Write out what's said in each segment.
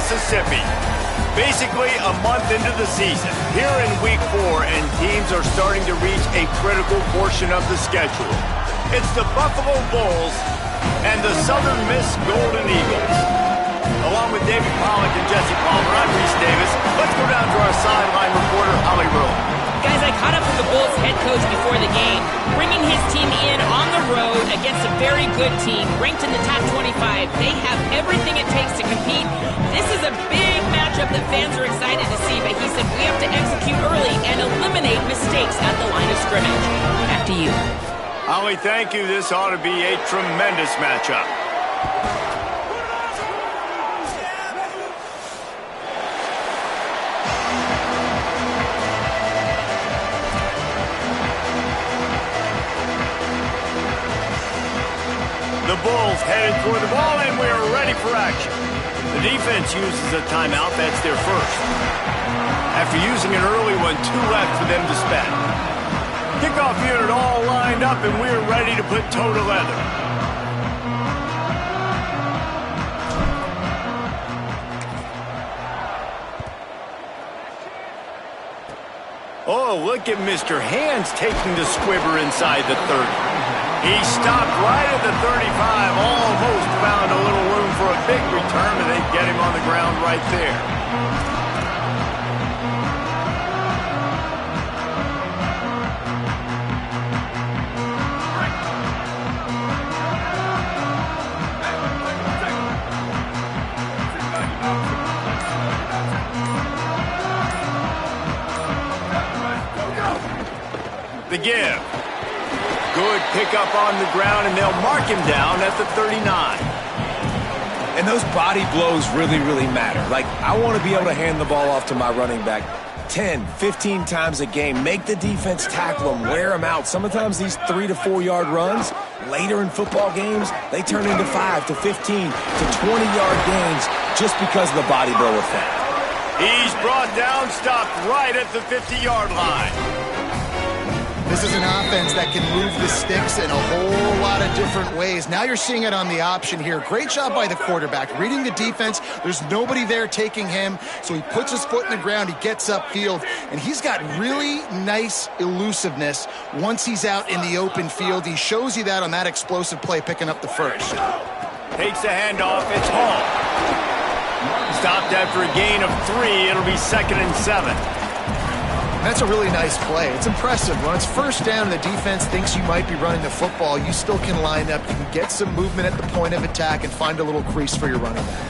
Mississippi. Basically a month into the season, here in Week 4, and teams are starting to reach a critical portion of the schedule. It's the Buffalo Bulls and the Southern Miss Golden Eagles. Along with David Pollack and Jesse Palmer, I'm Reese Davis. Let's go down to our sideline reporter, Holly Rowe. Guys, I caught up with the Bulls head coach before the game, bringing his team in on the road against a very good team, ranked in the top 25. They have everything it takes to compete. This is a big matchup that fans are excited to see, but he said we have to execute early and eliminate mistakes at the line of scrimmage. Back to you. Holly, thank you. This ought to be a tremendous matchup. The Bulls headed for the ball, and we are ready for action. The defense uses a timeout. That's their first. After using an early one, 2 left for them to spend. Kickoff unit all lined up, and we're ready to put toe to leather. Oh, look at Mr. Hands taking the squibber inside the 30. He stopped right at the 35, almost found a little room for a big return, and they get him on the ground right there. The give. Good pickup on the ground, and they'll mark him down at the 39. And those body blows really, really matter. Like, I want to be able to hand the ball off to my running back 10, 15 times a game. Make the defense tackle them, wear them out. Sometimes these 3 to 4 yard runs, later in football games, they turn into 5 to 15 to 20 yard gains just because of the body blow effect. He's brought down, stopped right at the 50-yard line. This is an offense that can move the sticks in a whole lot of different ways. Now you're seeing it on the option here. Great job by the quarterback. Reading the defense, there's nobody there taking him, so he puts his foot in the ground, he gets upfield, and he's got really nice elusiveness once he's out in the open field. He shows you that on that explosive play, picking up the first. Takes the handoff, it's Hall. Stopped after a gain of 3, it'll be 2nd and 7. That's a really nice play. It's impressive. When it's first down and the defense thinks you might be running the football, you still can line up. You can get some movement at the point of attack and find a little crease for your running back.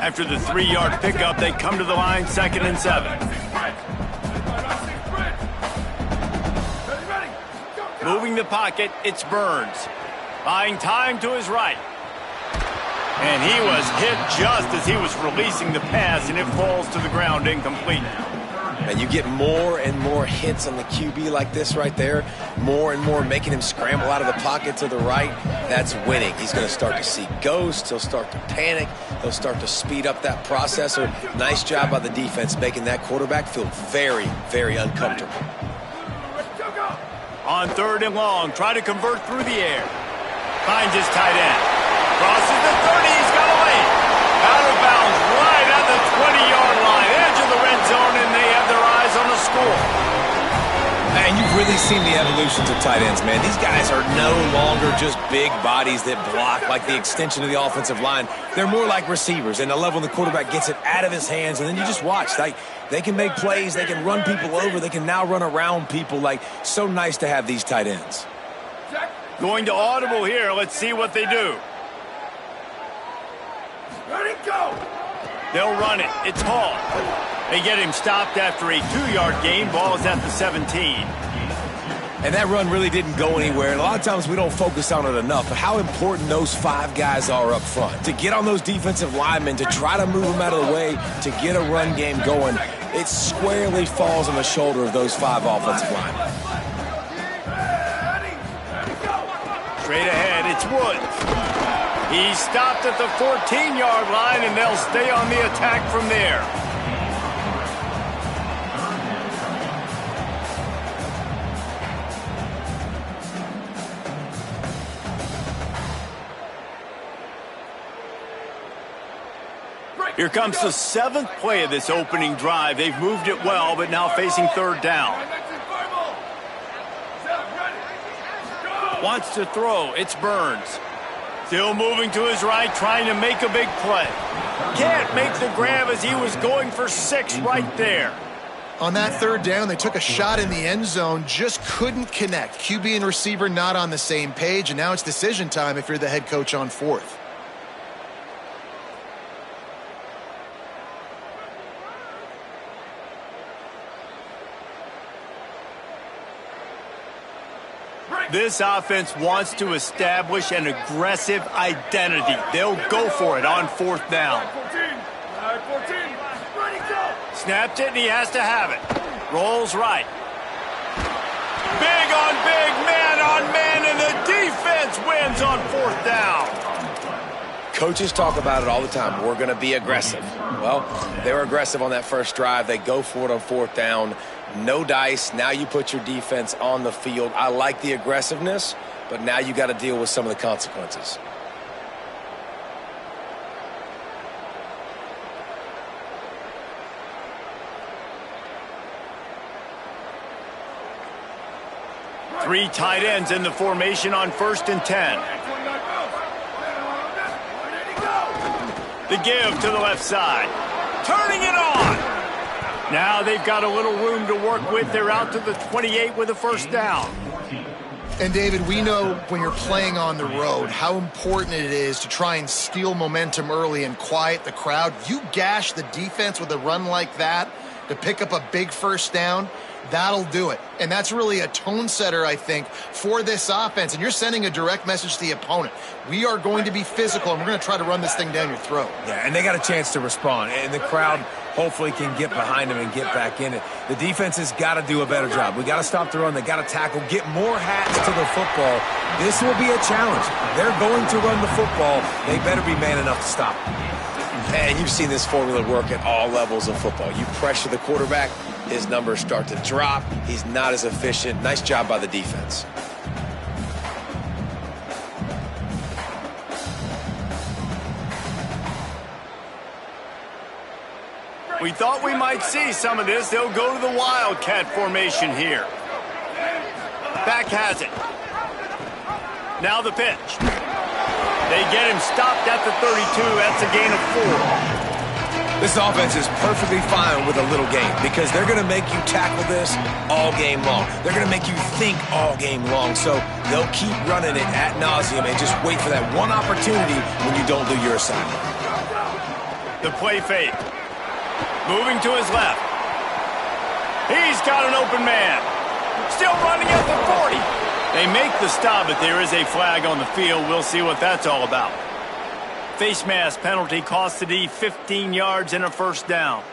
After the 3-yard pickup, they come to the line, 2nd and 7. Moving the pocket, it's Burns. Buying time to his right. And he was hit just as he was releasing the pass, and it falls to the ground incomplete. And you get more and more hits on the QB like this right there. More and more making him scramble out of the pocket to the right. That's winning. He's going to start to see ghosts. He'll start to panic. He'll start to speed up that processor. Nice job by the defense making that quarterback feel very, very uncomfortable. On 3rd and long, try to convert through the air. Finds his tight end. Crosses the 30, he's got away. Out of bounds, right at the 20-yard line. Edge of the red zone, and they have their eyes on the score. Man, you've really seen the evolutions of tight ends, man. These guys are no longer just big bodies that block like the extension of the offensive line. They're more like receivers, and the level the quarterback gets it out of his hands, and then you just watch. Like, they can make plays, they can run people over, they can now run around people. Like, so nice to have these tight ends. Going to audible here. Let's see what they do. Ready, go! They'll run it. It's Hall. They get him stopped after a 2-yard gain. Ball is at the 17. And that run really didn't go anywhere. And a lot of times we don't focus on it enough. But how important those 5 guys are up front. To get on those defensive linemen, to try to move them out of the way, to get a run game going, it squarely falls on the shoulder of those 5 offensive linemen. Straight ahead, it's Woods. He's stopped at the 14-yard line, and they'll stay on the attack from there. Here comes the 7th play of this opening drive. They've moved it well, but now facing 3rd down. Wants to throw. It's Burns. Still moving to his right, trying to make a big play. Can't make the grab as he was going for 6 right there. On that 3rd down, they took a shot in the end zone, just couldn't connect. QB and receiver not on the same page, and now it's decision time if you're the head coach on 4th. This offense wants to establish an aggressive identity. They'll go for it on 4th down. Snapped it, and he has to have it. Rolls right. Big on big, man on man, and the defense wins on 4th down. Coaches talk about it all the time. We're going to be aggressive. Well, they were aggressive on that first drive. They go for it on 4th down. No dice. Now you put your defense on the field. I like the aggressiveness, but now you got to deal with some of the consequences. Three tight ends in the formation on 1st and 10. The give to the left side. Turning it on. Now they've got a little room to work with. They're out to the 28 with a 1st down. And, David, we know when you're playing on the road how important it is to try and steal momentum early and quiet the crowd. You gash the defense with a run like that to pick up a big 1st down, that'll do it. And that's really a tone setter, I think, for this offense. And you're sending a direct message to the opponent. We are going to be physical, and we're going to try to run this thing down your throat. Yeah, and they got a chance to respond. And the crowd hopefully can get behind them and get back in it. The defense has got to do a better job. We got to stop the run. They got to tackle, get more hats to the football. This will be a challenge. They're going to run the football. They better be man enough to stop it. And you've seen this formula work at all levels of football. You pressure the quarterback, his numbers start to drop. He's not as efficient. Nice job by the defense. We thought we might see some of this. They'll go to the Wildcat formation here. Back has it. Now the pitch. They get him stopped at the 32. That's a gain of 4. This offense is perfectly fine with a little game because they're going to make you tackle this all game long. They're going to make you think all game long. So they'll keep running it ad nauseum and just wait for that one opportunity when you don't do your assignment. The play fake. Moving to his left. He's got an open man. Still running at the 40. They make the stop, but there is a flag on the field. We'll see what that's all about. Face mask penalty cost the D 15 yards and a 1st down.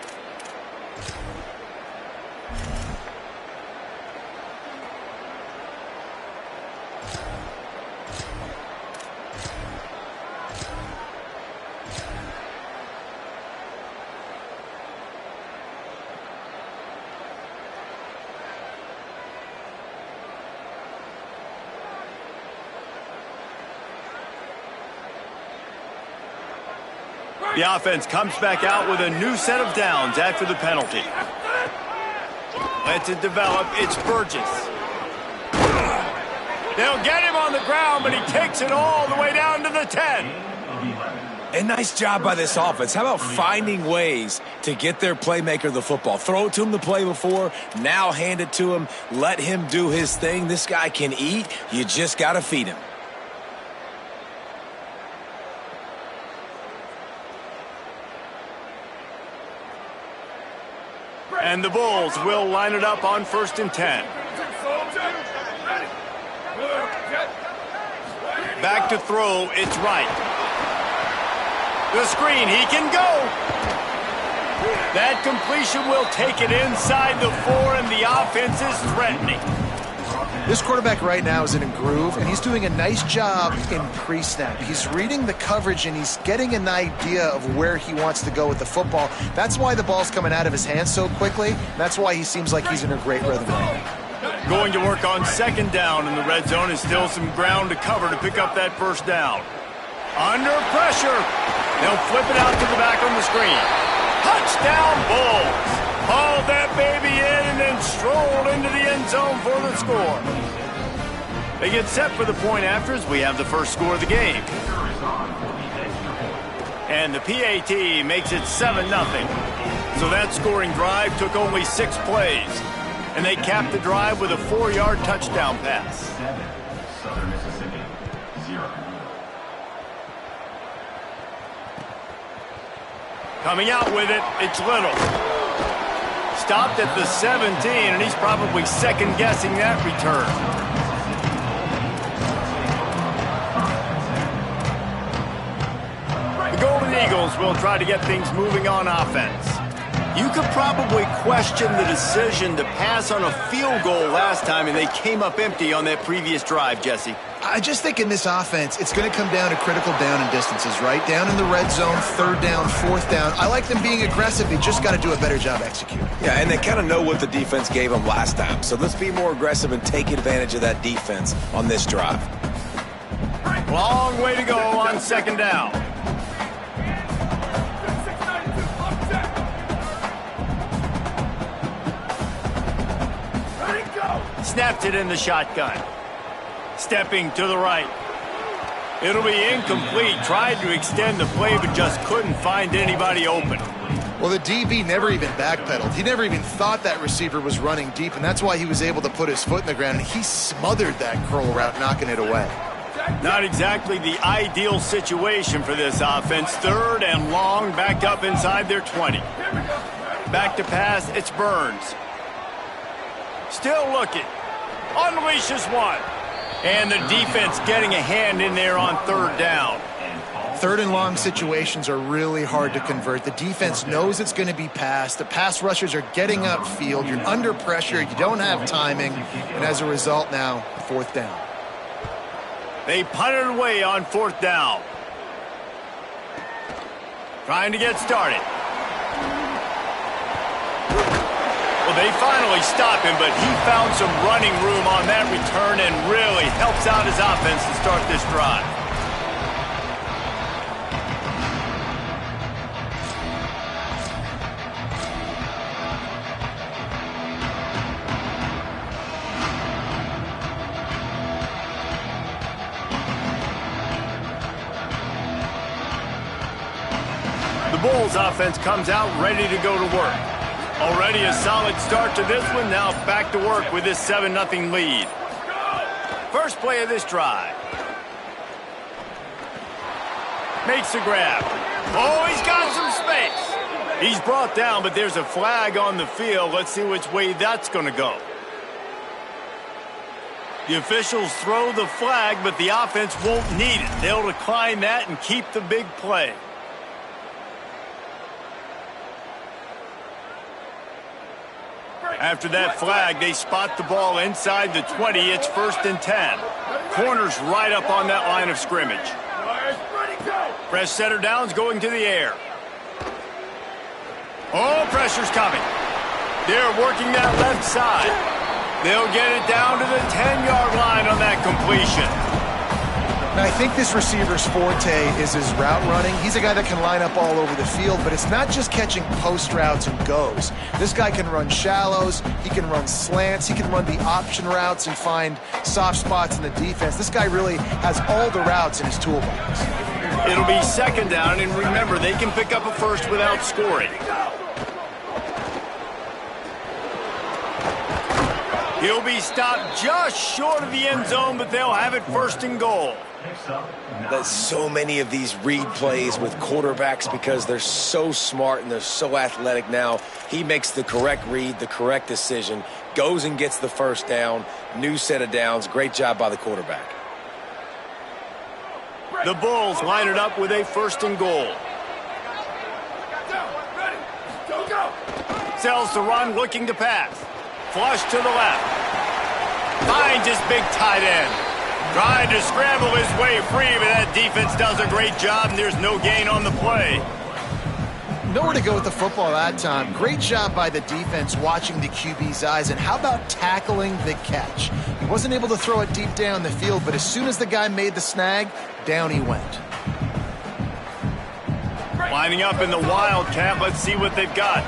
The offense comes back out with a new set of downs after the penalty. Lets it develop. It's Burgess. They'll get him on the ground, but he takes it all the way down to the 10. And nice job by this offense. How about finding ways to get their playmaker the football? Throw it to him the play before, now hand it to him. Let him do his thing. This guy can eat. You just got to feed him. And the Bulls will line it up on 1st and 10. Back to throw, it's right. The screen, he can go. That completion will take it inside the 4, and the offense is threatening. This quarterback right now is in a groove, and he's doing a nice job in pre-snap. He's reading the coverage, and he's getting an idea of where he wants to go with the football. That's why the ball's coming out of his hands so quickly. That's why he seems like he's in a great rhythm right now. Going to work on 2nd down, and the red zone is still some ground to cover to pick up that 1st down. Under pressure. They'll flip it out to the back on the screen. Touchdown Bulls. Hauled that baby in and then strolled into the end zone for the score. They get set for the point after as we have the first score of the game. And the PAT makes it 7-0. So that scoring drive took only 6 plays. And they capped the drive with a 4-yard touchdown pass. 7, Southern Mississippi, 0. Coming out with it, it's Little. Stopped at the 17, and he's probably second-guessing that return. The Golden Eagles will try to get things moving on offense. You could probably question the decision to pass on a field goal last time, and they came up empty on that previous drive, Jesse. I just think in this offense, it's going to come down to critical down and distances, right? Down in the red zone, 3rd down, 4th down. I like them being aggressive. They just got to do a better job executing. Yeah, and they kind of know what the defense gave them last time. So let's be more aggressive and take advantage of that defense on this drive. Long way to go on 2nd down. Snapped it in the shotgun. Stepping to the right. It'll be incomplete. Tried to extend the play, but just couldn't find anybody open. Well, the DB never even backpedaled. He never even thought that receiver was running deep, and that's why he was able to put his foot in the ground, and he smothered that curl route, knocking it away. Not exactly the ideal situation for this offense. 3rd and long, backed up inside their 20. Back to pass, it's Burns. Still looking. Unleashes one. And the defense getting a hand in there on 3rd down. 3rd and long situations are really hard to convert. The defense knows it's going to be passed. The pass rushers are getting upfield. You're under pressure. You don't have timing. And as a result now, 4th down. They punted away on 4th down. Trying to get started. Well, they finally stop him, but he found some running room on that return and really helps out his offense to start this drive. The Bulls offense comes out ready to go to work. Already a solid start to this one. Now back to work with this 7-0 lead. First play of this drive. Makes the grab. Oh, he's got some space. He's brought down, but there's a flag on the field. Let's see which way that's going to go. The officials throw the flag, but the offense won't need it. They'll decline that and keep the big play. After that flag, they spot the ball inside the 20. It's 1st and 10. Corners right up on that line of scrimmage. Fresh setter downs going to the air. Oh, pressure's coming. They're working that left side. They'll get it down to the 10-yard line on that completion. Now, I think this receiver's forte is his route running. He's a guy that can line up all over the field, but it's not just catching post routes and goes. This guy can run shallows, he can run slants, he can run the option routes and find soft spots in the defense. This guy really has all the routes in his toolbox. It'll be 2nd down, and remember, they can pick up a first without scoring. He'll be stopped just short of the end zone, but they'll have it 1st and goal. There's so many of these read plays with quarterbacks because they're so smart and they're so athletic now. He makes the correct read, the correct decision, goes and gets the 1st down, new set of downs. Great job by the quarterback. The Bulls line it up with a 1st and goal. Sells to run, looking to pass. Flush to the left. Finds his big tight end. Trying to scramble his way free, but that defense does a great job, and there's no gain on the play. Nowhere to go with the football that time. Great job by the defense watching the QB's eyes, and how about tackling the catch? He wasn't able to throw it deep down the field, but as soon as the guy made the snag, down he went. Lining up in the Wildcat. Let's see what they've got.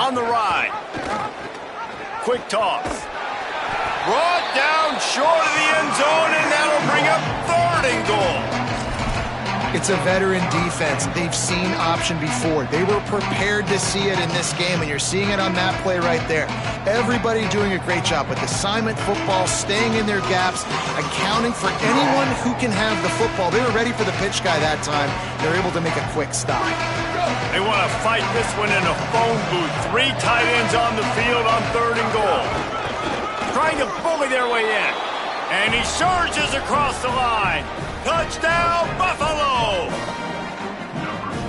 On the ride. Quick toss. Brought down short of the end zone, and that'll bring up 3rd and goal. It's a veteran defense. They've seen option before. They were prepared to see it in this game, and you're seeing it on that play right there. Everybody doing a great job with assignment football, staying in their gaps, accounting for anyone who can have the football. They were ready for the pitch guy that time. They're able to make a quick stop. They want to fight this one in a phone booth. 3 tight ends on the field on 3rd and goal. Trying to bully their way in. And he surges across the line. Touchdown, Buffalo!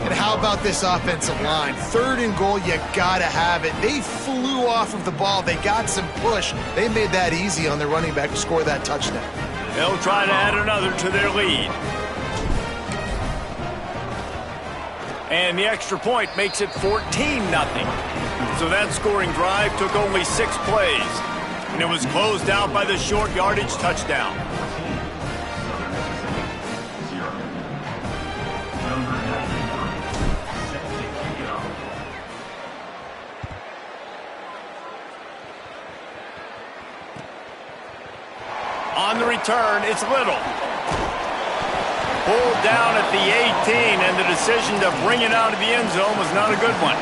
And how about this offensive line? 3rd and goal, you gotta have it. They flew off of the ball. They got some push. They made that easy on their running back to score that touchdown. They'll try to add another to their lead. And the extra point makes it 14-0. So that scoring drive took only 6 plays. And it was closed out by the short yardage touchdown. On the return, it's Little. Pulled down at the 18, and the decision to bring it out of the end zone was not a good one.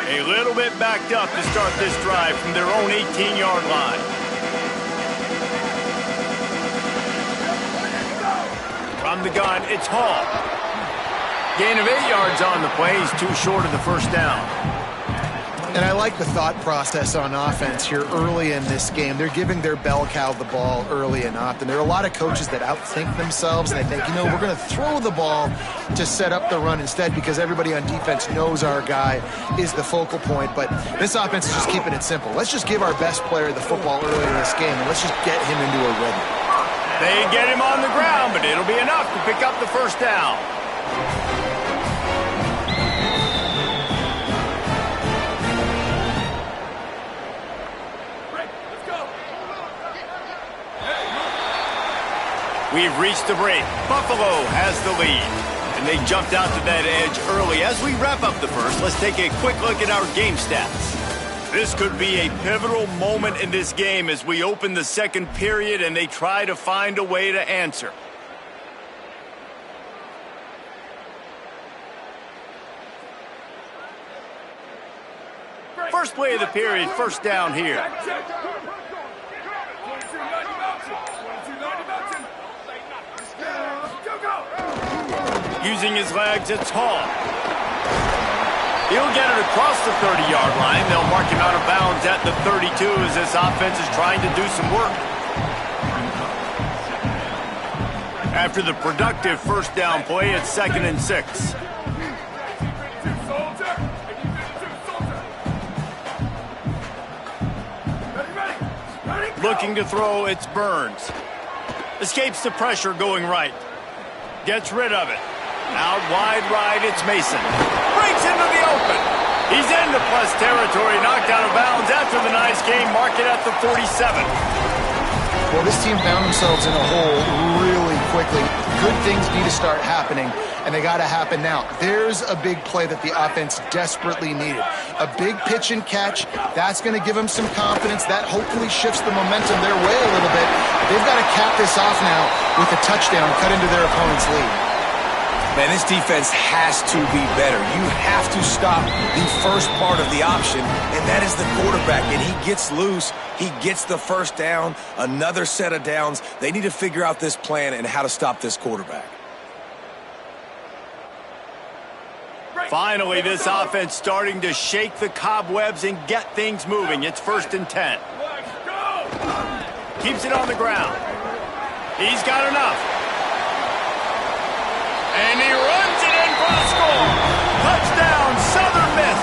A little bit backed up to start this drive from their own 18-yard line. From the gun, it's Hall. Gain of 8 yards on the play. He's too short of the first down. And I like the thought process on offense here early in this game. They're giving their bell cow the ball early and often. There are a lot of coaches that outthink themselves, and they think, you know, we're going to throw the ball to set up the run instead because everybody on defense knows our guy is the focal point. But this offense is just keeping it simple. Let's just give our best player the football early in this game, and let's just get him into a rhythm. They get him on the ground, but it'll be enough to pick up the first down. We've reached the break. Buffalo has the lead. And they jumped out to that edge early. As we wrap up the first, let's take a quick look at our game stats. This could be a pivotal moment in this game as we open the second period and they try to find a way to answer. First play of the period, first down here. Using his legs, it's Hall. He'll get it across the 30-yard line. They'll mark him out of bounds at the 32 as this offense is trying to do some work. After the productive first down play, it's 2nd and 6. Looking to throw, it's Burns. Escapes the pressure going right. Gets rid of it. Out wide right, it's Mason. Breaks into the open. He's into plus territory, knocked out of bounds after the nice game, marked it at the 47. Well, this team found themselves in a hole really quickly. Good things need to start happening, and they got to happen now. There's a big play that the offense desperately needed. A big pitch and catch. That's going to give them some confidence. That hopefully shifts the momentum their way a little bit. They've got to cap this off now with a touchdown cut into their opponent's lead. Man, this defense has to be better. You have to stop the first part of the option, and that is the quarterback. And he gets loose. He gets the first down, another set of downs. They need to figure out this plan and how to stop this quarterback. Finally, this offense starting to shake the cobwebs and get things moving. It's 1st and 10. Keeps it on the ground. He's got enough. And he runs it in for the score. Touchdown, Southern Miss.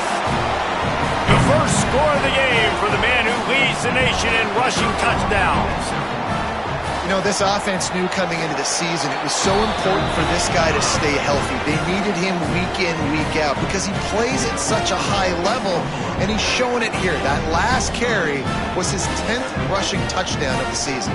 The first score of the game for the man who leads the nation in rushing touchdowns. You know, this offense knew coming into the season it was so important for this guy to stay healthy. They needed him week week in, week out, because he plays at such a high level, and he's showing it here. That last carry was his 10th rushing touchdown of the season.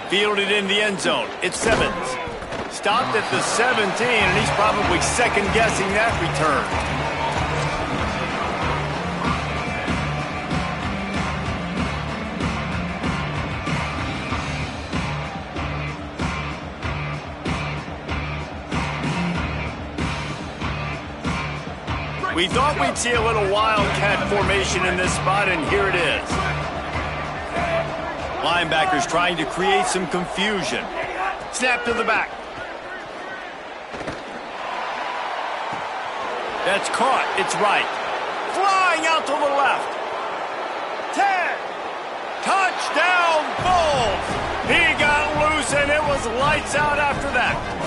Fielded in the end zone. It's Simmons. Stopped at the 17, and he's probably second-guessing that return. We thought we'd see a little wildcat formation in this spot, and here it is. Linebackers trying to create some confusion. Snap to the back. That's caught. It's right. Flying out to the left. 10. Touchdown, Bulls. He got loose, and it was lights out after that.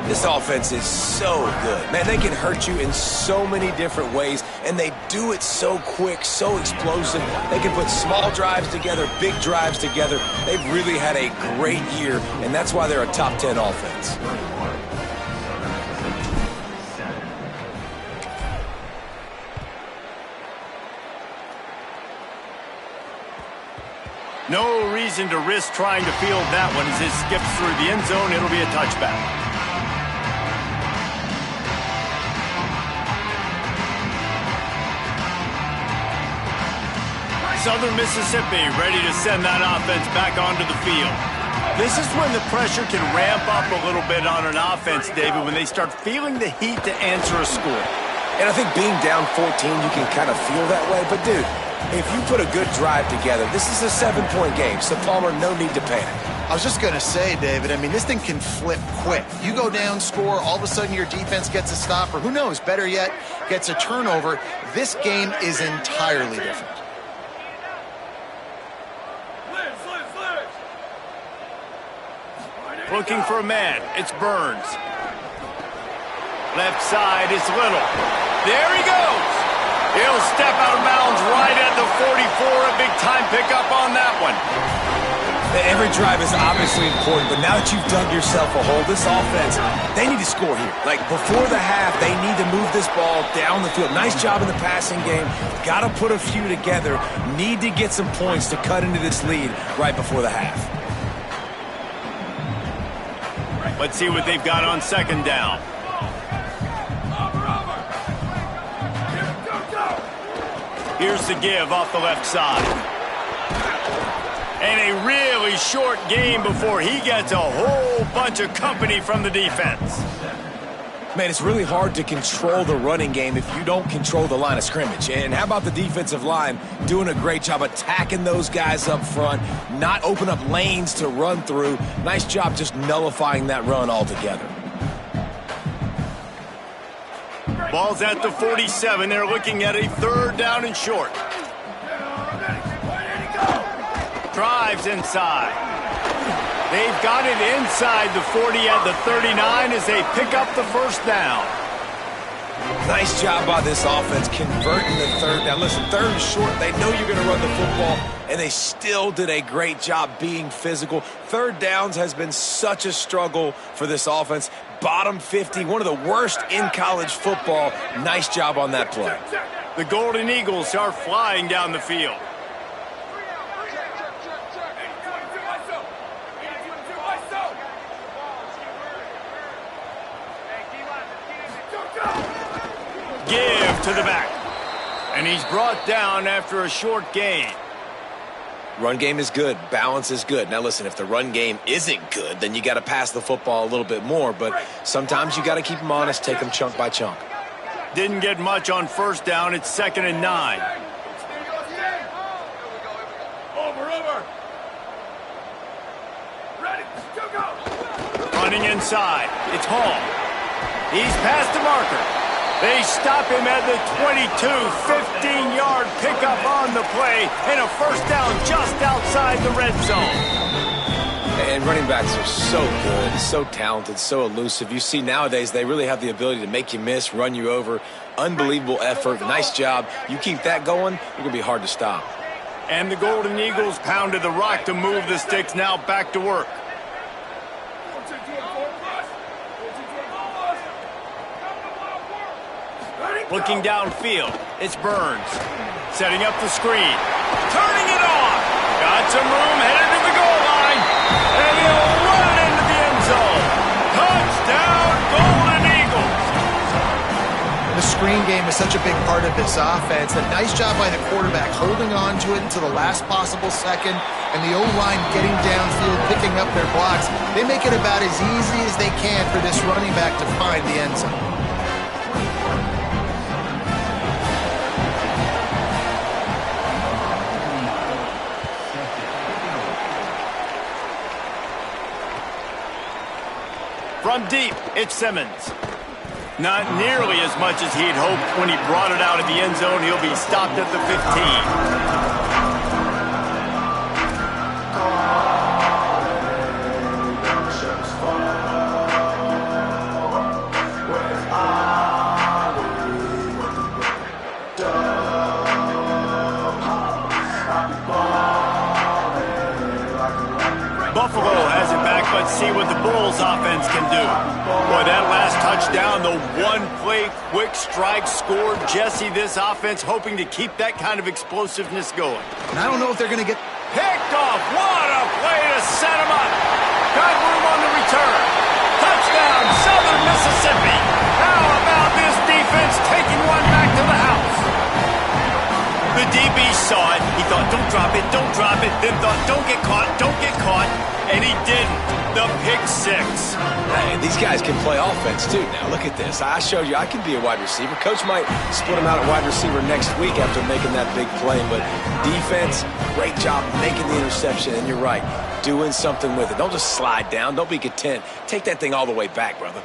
This offense is so good. Man, they can hurt you in so many different ways, and they do it so quick, so explosive. They can put small drives together, big drives together. They've really had a great year, and that's why they're a top 10 offense. No reason to risk trying to field that one as it skips through the end zone. It'll be a touchback. Southern Mississippi ready to send that offense back onto the field. This is when the pressure can ramp up a little bit on an offense, David, when they start feeling the heat to answer a score. And I think being down 14, you can kind of feel that way. But, dude, if you put a good drive together, this is a 7-point game. So, Palmer, no need to panic. I was just going to say, David, I mean, this thing can flip quick. You go down, score, all of a sudden your defense gets a stop, or who knows, better yet, gets a turnover. This game is entirely different. Looking for a man. It's Burns. Left side is Little. There he goes. He'll step out of bounds right at the 44. A big time pickup on that one. Every drive is obviously important, but now that you've dug yourself a hole, this offense, they need to score here. Like, before the half, they need to move this ball down the field. Nice job in the passing game. Got to put a few together. Need to get some points to cut into this lead right before the half. Let's see what they've got on second down. Here's the give off the left side. And a really short game before he gets a whole bunch of company from the defense. Man, it's really hard to control the running game if you don't control the line of scrimmage. And how about the defensive line doing a great job attacking those guys up front, not open up lanes to run through. Nice job just nullifying that run altogether. Ball's at the 47. They're looking at a third down and short. Drives inside. They've got it inside the 40 at the 39 as they pick up the first down. Nice job by this offense converting the third down. Listen, third and short, they know you're going to run the football, and they still did a great job being physical. Third downs has been such a struggle for this offense. Bottom 50, one of the worst in college football. Nice job on that play. The Golden Eagles are flying down the field. Give to the back. And he's brought down after a short gain. Run game is good. Balance is good. Now, listen, if the run game isn't good, then you got to pass the football a little bit more. But sometimes you got to keep them honest, take them chunk by chunk. Didn't get much on first down. It's 2nd and 9. Running inside. It's Hall. He's past the marker. They stop him at the 22, 15-yard pickup on the play, and a first down just outside inside the red zone. And running backs are so good, so talented, so elusive. You see nowadays they really have the ability to make you miss, run you over. Unbelievable effort. Nice job. You keep that going, you're going to be hard to stop. And the Golden Eagles pounded the rock to move the sticks, now back to work. Looking downfield, it's Burns. Setting up the screen. Turning it on. Got some room, headed to the goal line. And he'll run it into the end zone. Touchdown, Golden Eagles. The screen game is such a big part of this offense. A nice job by the quarterback holding on to it until the last possible second, and the O-line getting downfield, picking up their blocks. They make it about as easy as they can for this running back to find the end zone. From deep, it's Simmons. Not nearly as much as he'd hoped when he brought it out of the end zone. He'll be stopped at the 15. Buffalo has it back. Let's see what the Bulls offense can do. Boy, that last touchdown, the one-play quick strike scored. Jesse, this offense hoping to keep that kind of explosiveness going. And I don't know if they're going to get Picked off. What a play to set him up. Got room on the return. Touchdown, Southern Mississippi. How about this defense taking one back to the house? The DB saw it. He thought, don't drop it, don't drop it. Then thought, don't get caught, don't get caught. And he didn't. The pick six. Hey, these guys can play offense, too. Now, look at this. I showed you I can be a wide receiver. Coach might split him out at wide receiver next week after making that big play. But defense, great job making the interception. And you're right, doing something with it. Don't just slide down. Don't be content. Take that thing all the way back, brother.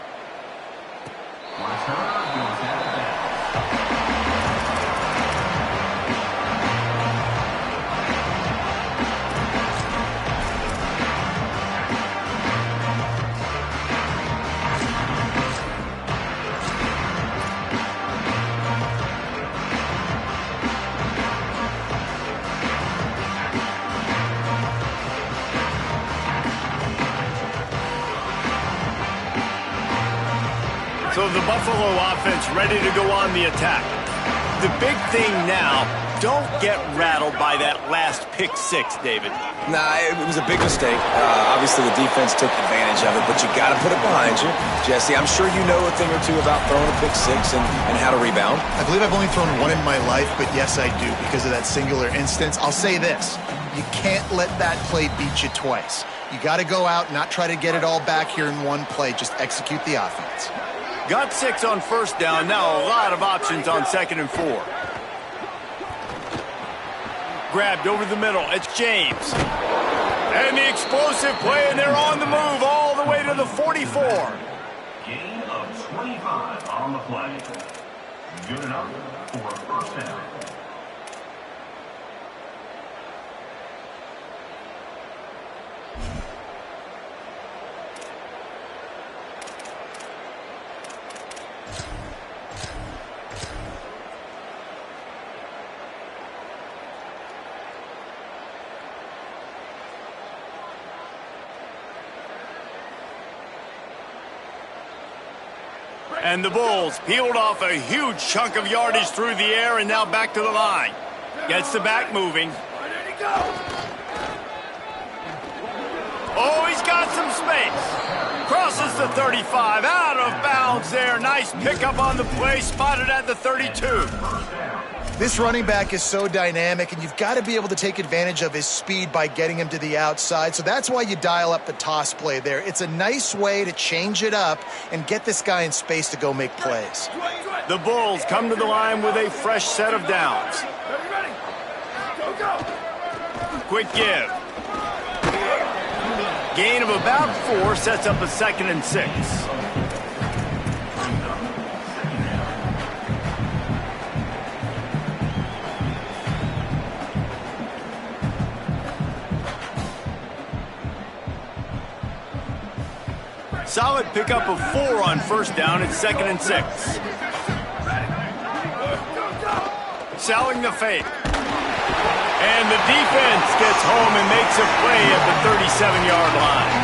So the Buffalo offense ready to go on the attack. The big thing now, don't get rattled by that last pick six, David. Nah, it was a big mistake. Obviously, the defense took advantage of it, but you got to put it behind you. Jesse, I'm sure you know a thing or two about throwing a pick six and how to rebound. I believe I've only thrown one in my life, but yes, I do because of that singular instance. I'll say this. You can't let that play beat you twice. You got to go out, not try to get it all back here in one play. Just execute the offense. Got 6 on first down. Now a lot of options on 2nd and 4. Grabbed over the middle. It's James. And the explosive play, and they're on the move all the way to the 44. Gain of 25 on the play. Good enough for a first down. And the Bulls peeled off a huge chunk of yardage through the air and now back to the line. Gets the back moving. Oh, he's got some space. Crosses the 35, out of bounds there. Nice pickup on the play, spotted at the 32. This running back is so dynamic, and you've got to be able to take advantage of his speed by getting him to the outside. So that's why you dial up the toss play there. It's a nice way to change it up and get this guy in space to go make plays. The Bulls come to the line with a fresh set of downs. Quick give. Gain of about 4 sets up a 2nd and 6. Solid pickup of 4 on first down. It's 2nd and 6. Selling the fake. And the defense gets home and makes a play at the 37-yard line.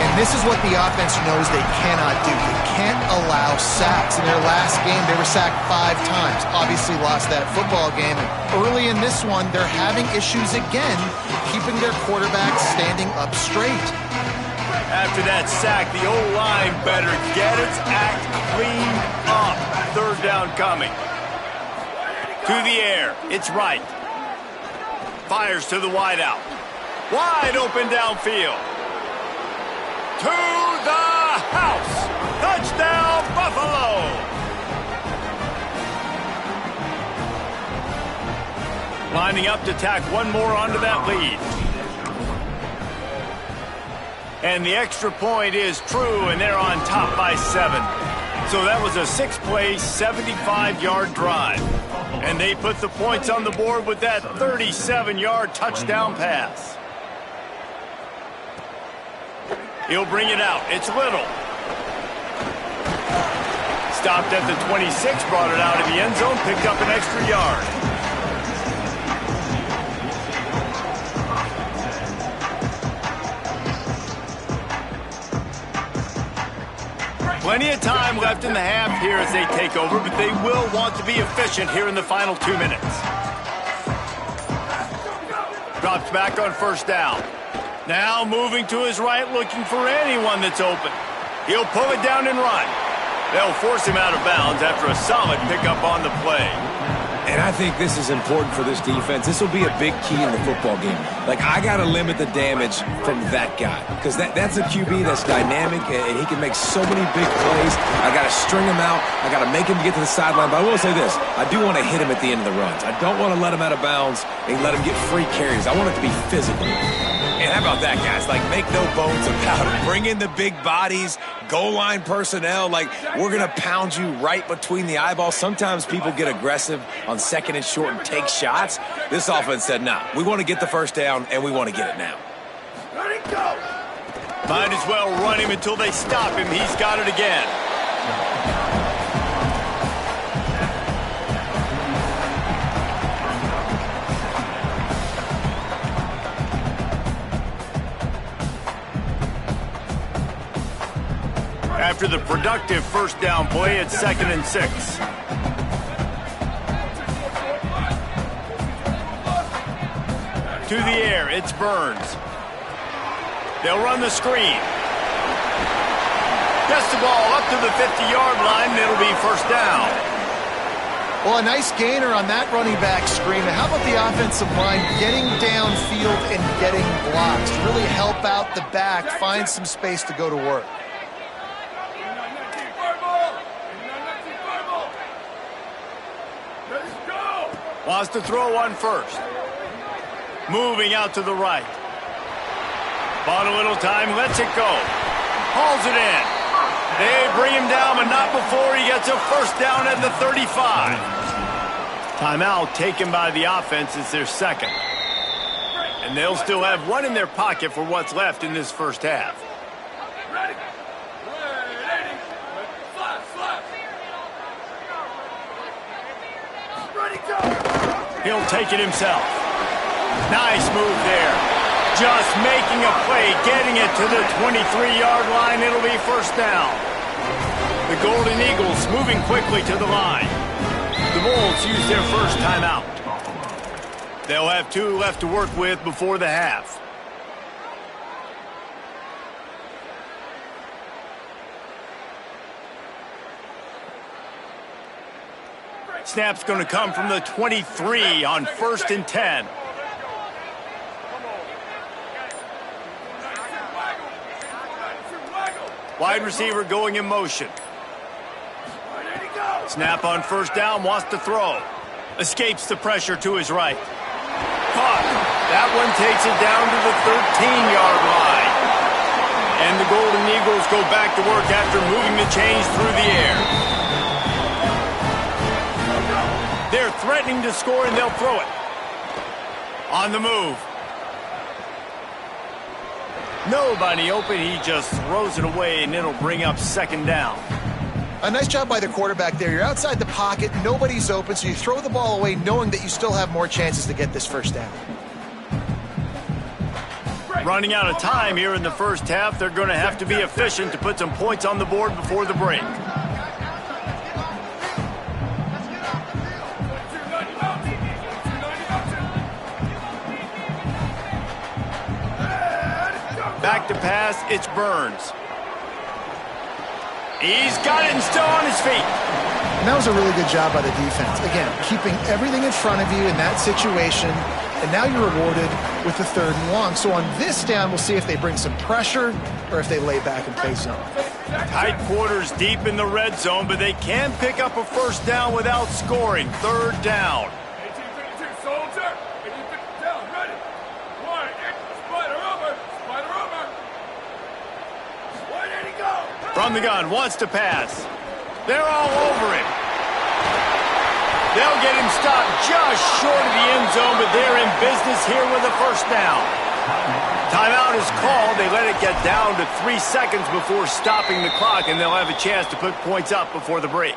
And this is what the offense knows they cannot do. They can't allow sacks. In their last game, they were sacked 5 times. Obviously lost that football game. And early in this one, they're having issues again, keeping their quarterback standing up straight. After that sack, the O-line better get its act cleaned up. 3rd down coming. To the air. It's right. Fires to the wideout. Wide open downfield. To the house. Touchdown, Buffalo. Lining up to tack one more onto that lead. And the extra point is true, and they're on top by 7. So that was a 6-play, 75-yard drive. And they put the points on the board with that 37-yard touchdown pass. He'll bring it out. It's Little. Stopped at the 26, brought it out of the end zone, picked up an extra yard. Plenty of time left in the half here as they take over, but they will want to be efficient here in the final 2 minutes. Drops back on first down. Now moving to his right, looking for anyone that's open. He'll pull it down and run. They'll force him out of bounds after a solid pickup on the play. And I think this is important for this defense. This will be a big key in the football game. Like, I got to limit the damage from that guy because that's a QB that's dynamic, and he can make so many big plays. I got to string him out. I got to make him get to the sideline. But I will say this. I do want to hit him at the end of the runs. I don't want to let him out of bounds and let him get free carries. I want it to be physical. And how about that, guys? Like, make no bones about it. Bring in the big bodies, goal line personnel. Like, we're going to pound you right between the eyeballs. Sometimes people get aggressive on 2nd and short and take shots. This offense said, nah, we want to get the first down, and we want to get it now. Might as well run him until they stop him. He's got it again. After the productive first down play, it's 2nd and 6. To the air, it's Burns. They'll run the screen. Gets the ball up to the 50-yard line, and it'll be first down. Well, a nice gainer on that running back screen. How about the offensive line getting downfield and getting blocks to really help out the back, find some space to go to work? Wants to throw on first. Moving out to the right. Bought a little time, lets it go. Hauls it in. They bring him down, but not before he gets a first down at the 35. Timeout taken by the offense is their 2nd. And they'll still have one in their pocket for what's left in this first half. He'll take it himself. Nice move there. Just making a play, getting it to the 23-yard line. It'll be first down. The Golden Eagles moving quickly to the line. The Bulls use their first timeout. They'll have 2 left to work with before the half. Snap's going to come from the 23 on 1st and 10. Wide receiver going in motion. Snap on first down, wants to throw. Escapes the pressure to his right. Caught. That one takes it down to the 13-yard line. And the Golden Eagles go back to work after moving the chains through the air. They're threatening to score, and they'll throw it. On the move. Nobody open. He just throws it away, and it'll bring up second down. A nice job by the quarterback there. You're outside the pocket, nobody's open, so you throw the ball away knowing that you still have more chances to get this first down. Running out of time here in the first half, they're going to have to be efficient to put some points on the board before the break. Back to pass, it's Burns. He's got it and still on his feet. And that was a really good job by the defense. Again, keeping everything in front of you in that situation, and now you're rewarded with the 3rd and long. So on this down, we'll see if they bring some pressure or if they lay back and play zone. Tight quarters deep in the red zone, but they can pick up a first down without scoring. 3rd down. 1852, soldier. 1850 down, ready. Wide, spider over. Where did he go? From the gun, wants to pass. They're all over him. They'll get him stopped just short of the end zone, but they're in business here with a first down. Timeout is called. They let it get down to 3 seconds before stopping the clock, and they'll have a chance to put points up before the break.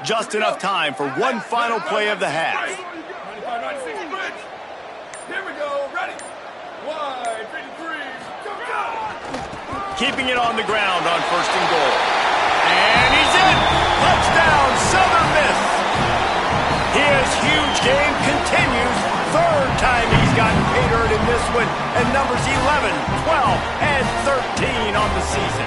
Just enough time for one final play of the half. 95-96 bridge. Here we go, ready. Wide, 53. Go. Keeping it on the ground on 1st and goal. And he's in! Touchdown, Southern Miss! His huge game continues. 3rd time he's gotten paid earned in this one. And numbers 11, 12, and 13 on the season.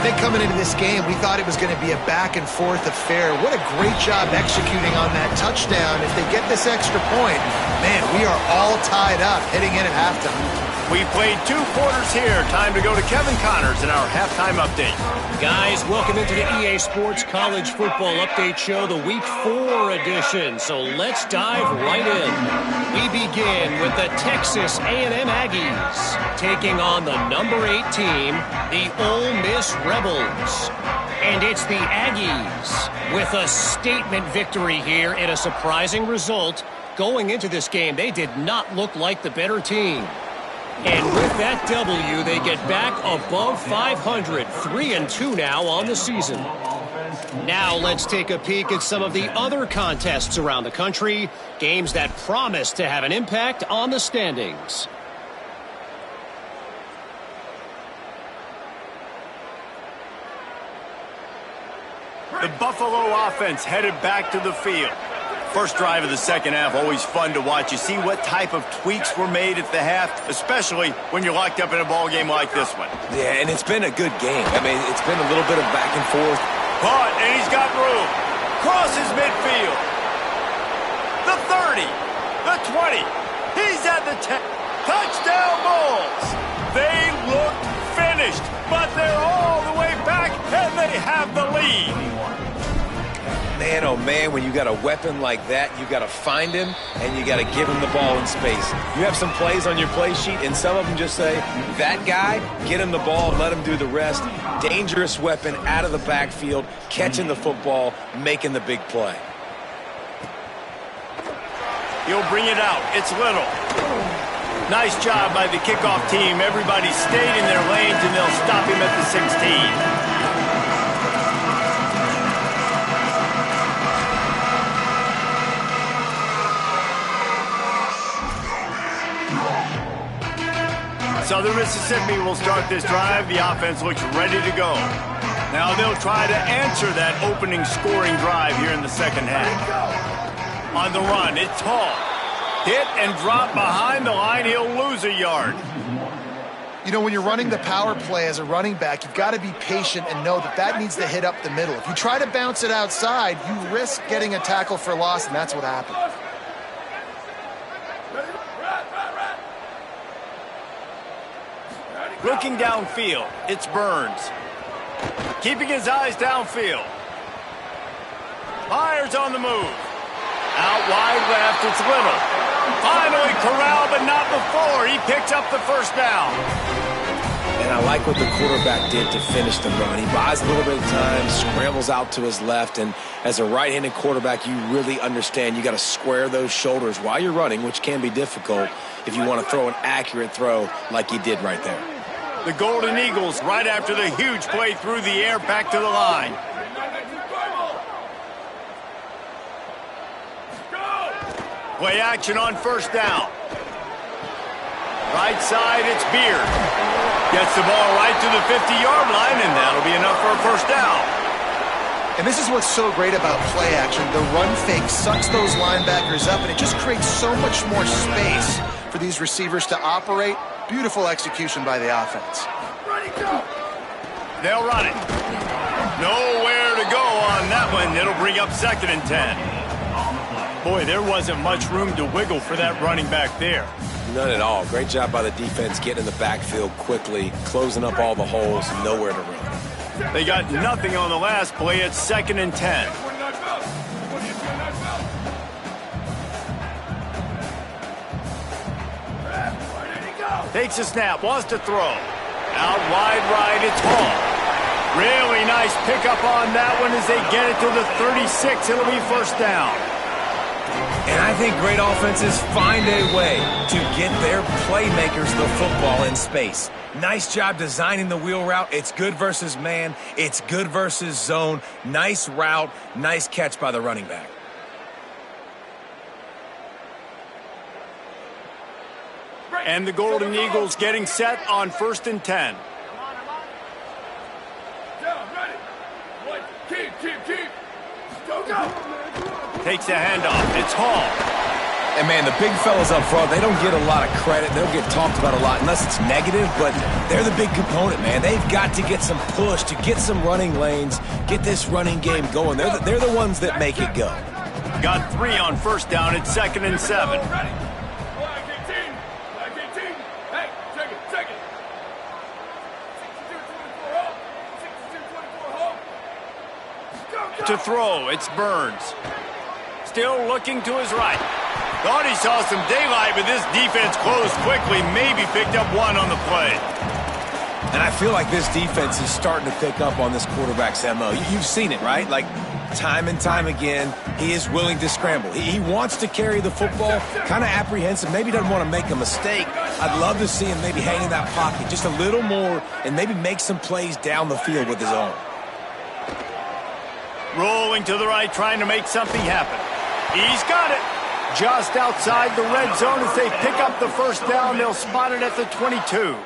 I think coming into this game, we thought it was going to be a back-and-forth affair. What a great job executing on that touchdown. If they get this extra point, man, we are all tied up heading in at halftime. We played 2 quarters here. Time to go to Kevin Connors in our halftime update. Guys, welcome into the EA Sports College Football Update Show, the Week 4 edition. So let's dive right in. We begin with the Texas A&M Aggies taking on the number 8 team, the Ole Miss Rebels. And it's the Aggies with a statement victory here in a surprising result. Going into this game, they did not look like the better team. And with that W, they get back above 500, 3-2 now on the season. Now let's take a peek at some of the other contests around the country, games that promise to have an impact on the standings. The Buffalo offense headed back to the field. First drive of the second half, always fun to watch. You see what type of tweaks were made at the half, especially when you're locked up in a ball game like this one. Yeah, and it's been a good game. I mean, it's been a little bit of back and forth. Caught, and he's got room. Crosses midfield. The 30, the 20. He's at the 10. Touchdown Bulls. They look finished, but they're all the way back, and they have the lead. Man, oh man, when you got a weapon like that, you got to find him and you got to give him the ball in space. You have some plays on your play sheet, and some of them just say, that guy, get him the ball, let him do the rest. Dangerous weapon out of the backfield, catching the football, making the big play. He'll bring it out. It's Little. Nice job by the kickoff team. Everybody stayed in their lanes, and they'll stop him at the 16. Southern Mississippi will start this drive. The offense looks ready to go. Now they'll try to answer that opening scoring drive here in the second half. On the run, it's Hall. Hit and drop behind the line. He'll lose a yard. You know, when you're running the power play as a running back, you've got to be patient and know that that needs to hit up the middle. If you try to bounce it outside, you risk getting a tackle for loss, and that's what happened. Looking downfield, it's Burns. Keeping his eyes downfield. Fires on the move. Out wide left, it's Little. Finally corralled, but not before. He picks up the first down. And I like what the quarterback did to finish the run. He buys a little bit of time, scrambles out to his left, and as a right-handed quarterback, you really understand you got to square those shoulders while you're running, which can be difficult if you want to throw an accurate throw like he did right there. The Golden Eagles, right after the huge play through the air, back to the line. Play action on first down. Right side, it's Beard. Gets the ball right to the 50-yard line, and that'll be enough for a first down. And this is what's so great about play action. The run fake sucks those linebackers up, and it just creates so much more space for these receivers to operate. Beautiful execution by the offense. They'll run it. Nowhere to go on that one. It'll bring up 2nd and 10. Boy, there wasn't much room to wiggle for that running back there. None at all. Great job by the defense getting in the backfield quickly, closing up all the holes, nowhere to run. They got nothing on the last play. It's 2nd and 10. Takes a snap, wants to throw. Out wide right, it's Hall. Really nice pickup on that one as they get it to the 36. It'll be first down. And I think great offenses find a way to get their playmakers the football in space. Nice job designing the wheel route. It's good versus man. It's good versus zone. Nice route. Nice catch by the running back. And the Golden Eagles getting set on 1st and 10. Keep. Go. Takes a handoff. It's Hall. And, man, the big fellas up front, they don't get a lot of credit. They don't get talked about a lot unless it's negative, but they're the big component, man. They've got to get some push, to get some running lanes, get this running game going. They're the ones that make it go. Got 3 on first down. It's 2nd and 7. To throw, it's Burns. Still looking to his right. Thought he saw some daylight, but this defense closed quickly. Maybe picked up 1 on the play. And I feel like this defense is starting to pick up on this quarterback's MO. You've seen it, right? Like, time and time again, he is willing to scramble. He wants to carry the football, kind of apprehensive, maybe doesn't want to make a mistake. I'd love to see him maybe hang in that pocket just a little more and maybe make some plays down the field with his own. Rolling to the right, trying to make something happen. He's got it. Just outside the red zone as they pick up the first down. They'll spot it at the 22.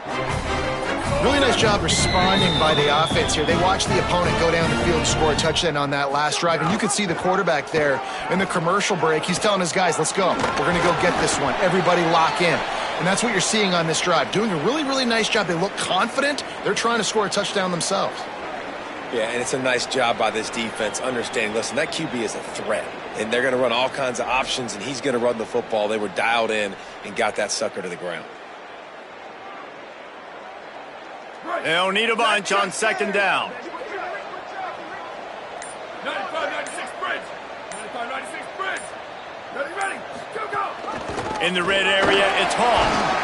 Really nice job responding by the offense here. They watched the opponent go down the field and score a touchdown on that last drive, and you could see the quarterback there in the commercial break. He's telling his guys, let's go. We're going to go get this one. Everybody lock in. And that's what you're seeing on this drive. Doing a really, really nice job. They look confident. They're trying to score a touchdown themselves. Yeah, and it's a nice job by this defense understanding, listen, that QB is a threat, and they're going to run all kinds of options, and he's going to run the football. They were dialed in and got that sucker to the ground. They'll need a bunch on 2nd down. 95-96 bridge. 95-96 bridge. Ready. Go. In the red area, it's Hall.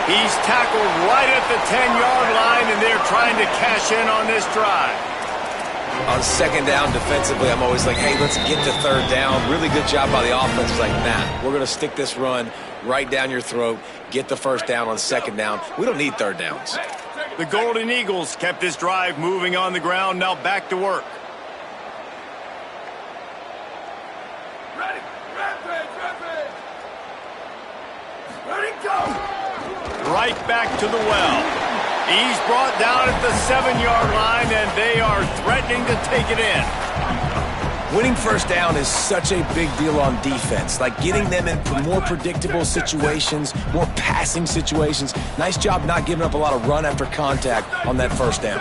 He's tackled right at the 10-yard line, and they're trying to cash in on this drive. On 2nd down defensively, I'm always like, hey, let's get to 3rd down. Really good job by the offense. It's like, nah, we're going to stick this run right down your throat, get the first down on 2nd down. We don't need 3rd downs. The Golden Eagles kept this drive moving on the ground. Now back to work. Ready. Ready, go. Right back to the well. He's brought down at the 7-yard line, and they are threatening to take it in. Winning first down is such a big deal on defense, like getting them in more predictable situations, more passing situations. Nice job not giving up a lot of run after contact on that first down.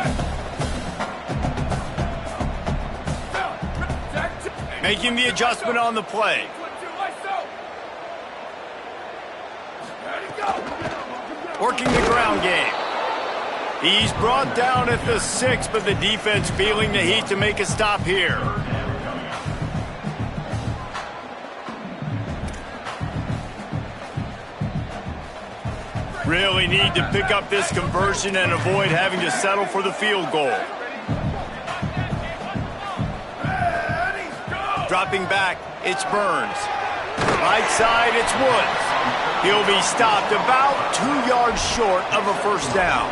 Making the adjustment on the play. Working the ground game. He's brought down at the 6, but the defense feeling the heat to make a stop here. Really need to pick up this conversion and avoid having to settle for the field goal. Dropping back, it's Burns. Right side, it's Woods. He'll be stopped about 2 yards short of a first down.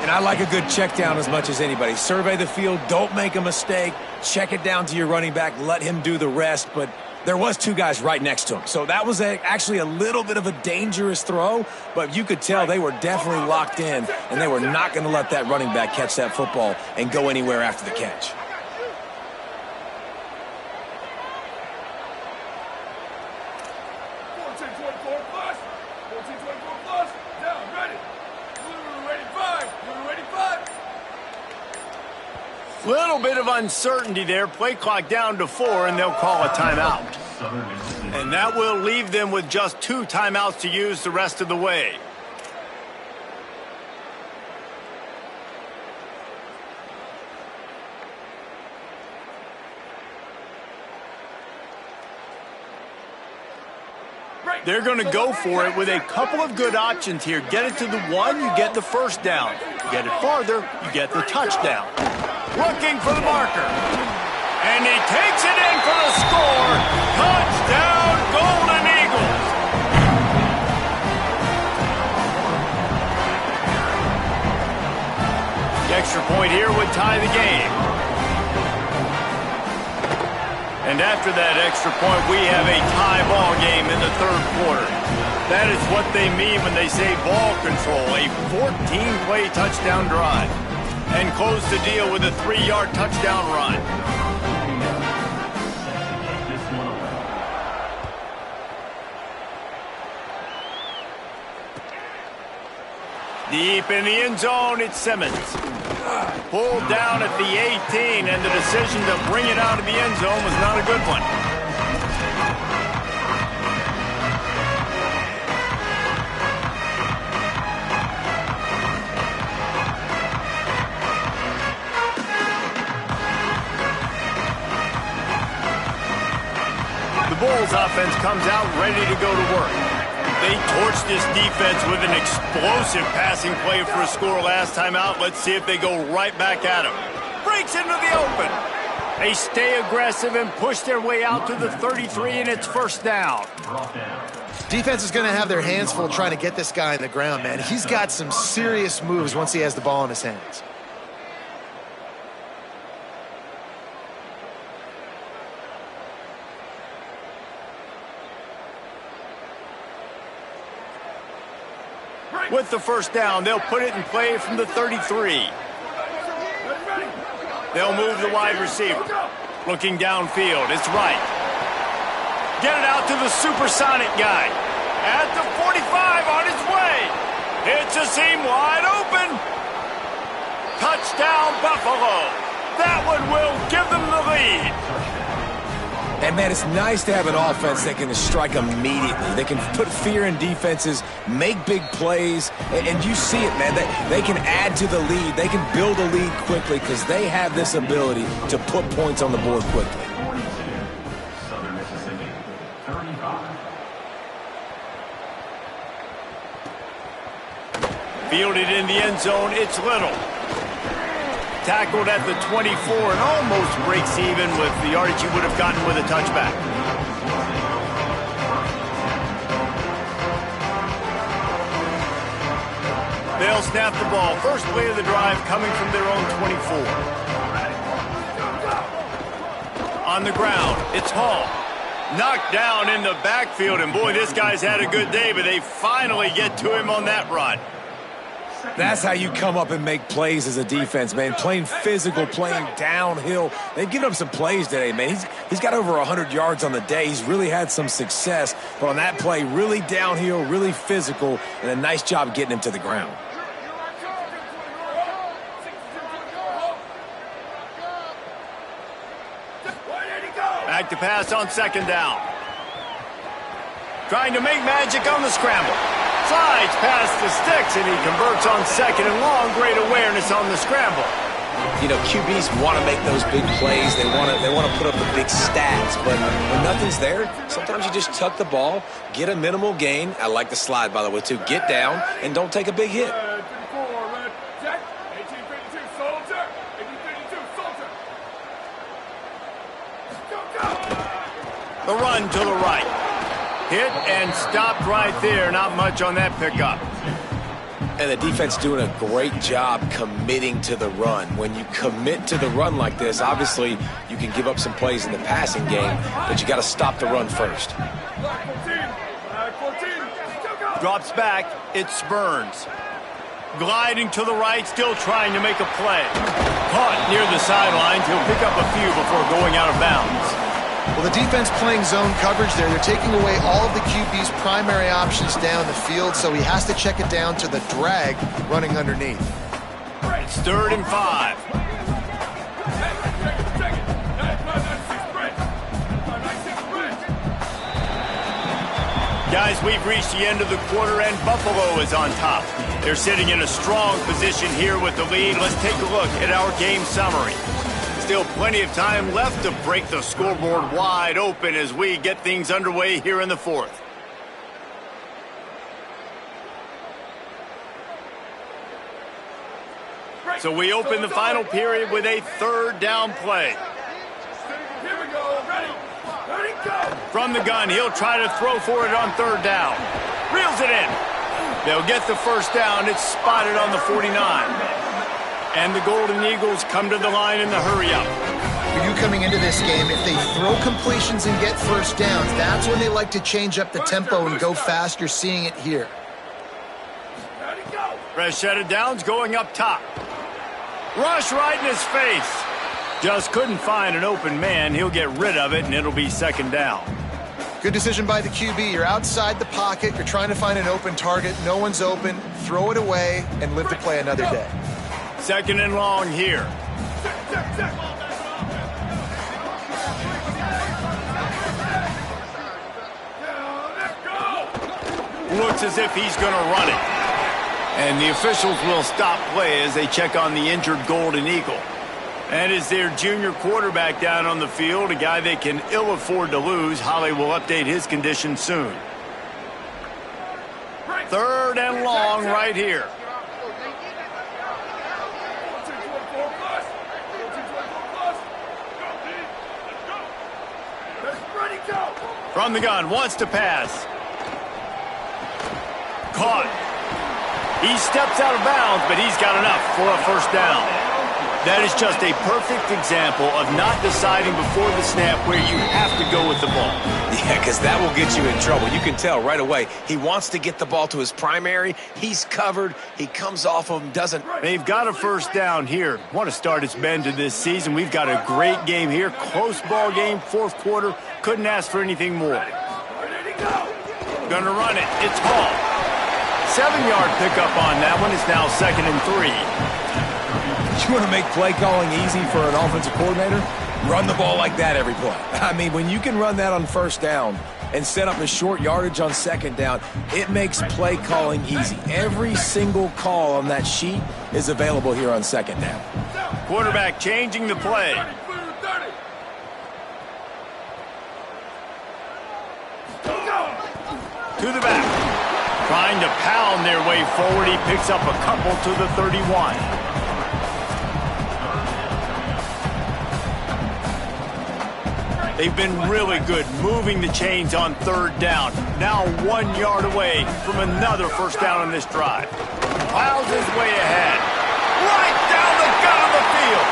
And I like a good check down as much as anybody. Survey the field, don't make a mistake, check it down to your running back, let him do the rest. But there was 2 guys right next to him. So that was actually a little bit of a dangerous throw, but you could tell they were definitely locked in, and they were not going to let that running back catch that football and go anywhere after the catch. Little bit of uncertainty there. Play clock down to 4, and they'll call a timeout. And that will leave them with just 2 timeouts to use the rest of the way. They're going to go for it with a couple of good options here. Get it to the 1, you get the first down. Get it farther, you get the touchdown. Looking for the marker. And he takes it in for the score. Touchdown, Golden Eagles. The extra point here would tie the game. And after that extra point, we have a tie ball game in the 3rd quarter. That is what they mean when they say ball control, a 14-play touchdown drive. And close the deal with a 3-yard touchdown run. Deep in the end zone, it's Simmons. Pulled down at the 18, and the decision to bring it out of the end zone was not a good one. The Bulls offense comes out ready to go to work. They torched this defense with an explosive passing play for a score last time out. Let's see if they go right back at him. Breaks into the open. They stay aggressive and push their way out to the 33, and it's first down. Defense is going to have their hands full trying to get this guy on the ground, man. He's got some serious moves once he has the ball in his hands. With the first down, they'll put it in play from the 33. They'll move the wide receiver. Looking downfield, it's right. Get it out to the supersonic guy. At the 45 on his way. It's a seam wide open. Touchdown, Buffalo. That one will give them the lead. And, man, it's nice to have an offense that can strike immediately. They can put fear in defenses, make big plays, and you see it, man. They can add to the lead. They can build a lead quickly because they have this ability to put points on the board quickly. Southern Mississippi, 35. Fielded in the end zone, it's Little. Tackled at the 24 and almost breaks even with the yardage he would have gotten with a touchback. They'll snap the ball. First play of the drive coming from their own 24. On the ground, it's Hall. Knocked down in the backfield, and boy, this guy's had a good day, but they finally get to him on that run. That's how you come up and make plays as a defense, man. Playing physical, playing downhill. They've given up some plays today, man. He's got over 100 yards on the day. He's really had some success. But on that play, really downhill, really physical, and a nice job getting him to the ground. Back to pass on second down. Trying to make magic on the scramble. Slides past the sticks, and he converts on second and long. Great awareness on the scramble. You know, QBs want to make those big plays. They want to put up the big stats. But when nothing's there, sometimes you just tuck the ball, get a minimal gain. I like the slide, by the way, too. Get down and don't take a big hit. The run to the right. Hit and stopped right there. Not much on that pickup. And the defense doing a great job committing to the run. When you commit to the run like this, obviously you can give up some plays in the passing game, but you got to stop the run first. Drops back. It's Burns. Gliding to the right, still trying to make a play. Caught near the sidelines. He'll pick up a few before going out of bounds. Well, the defense playing zone coverage there. They're taking away all of the QB's primary options down the field, so he has to check it down to the drag running underneath. It's 3rd and 5. Guys, we've reached the end of the quarter, and Buffalo is on top. They're sitting in a strong position here with the lead. Let's take a look at our game summary. Still plenty of time left to break the scoreboard wide open as we get things underway here in the 4th. So we open the final period with a 3rd down play. Here we go. Ready, go. From the gun, he'll try to throw for it on 3rd down. Reels it in. They'll get the 1st down. It's spotted on the 49. And the Golden Eagles come to the line in the hurry-up. For you coming into this game, if they throw completions and get 1st downs, that's when they like to change up the tempo and go fast. You're seeing it here. Fresh set of downs going up top. Rush right in his face. Just couldn't find an open man. He'll get rid of it, and it'll be 2nd down. Good decision by the QB. You're outside the pocket. You're trying to find an open target. No one's open. Throw it away and live to play another day. 2nd and long here. Looks as if he's going to run it. And the officials will stop play as they check on the injured Golden Eagle. That is their junior quarterback down on the field, a guy they can ill afford to lose. Holly will update his condition soon. 3rd and long right here. From the gun, wants to pass. Caught. He steps out of bounds, but he's got enough for a 1st down. That is just a perfect example of not deciding before the snap where you have to go with the ball. Yeah, because that will get you in trouble. You can tell right away. He wants to get the ball to his primary. He's covered. He comes off of him, doesn't. They've got a 1st down here. What a start it's been to this season. We've got a great game here. Close ball game, 4th quarter. Couldn't ask for anything more. Gonna run it. It's Hall. 7-yard pickup on that one. It's now 2nd and 3. You want to make play calling easy for an offensive coordinator? Run the ball like that every play. I mean, when you can run that on 1st down and set up a short yardage on 2nd down, it makes play calling easy. Every single call on that sheet is available here on 2nd down. Quarterback changing the play. To the back. Trying to pound their way forward. He picks up a couple to the 31. They've been really good moving the chains on 3rd down. Now 1 yard away from another 1st down on this drive. Plows his way ahead. Right down the gut of the field.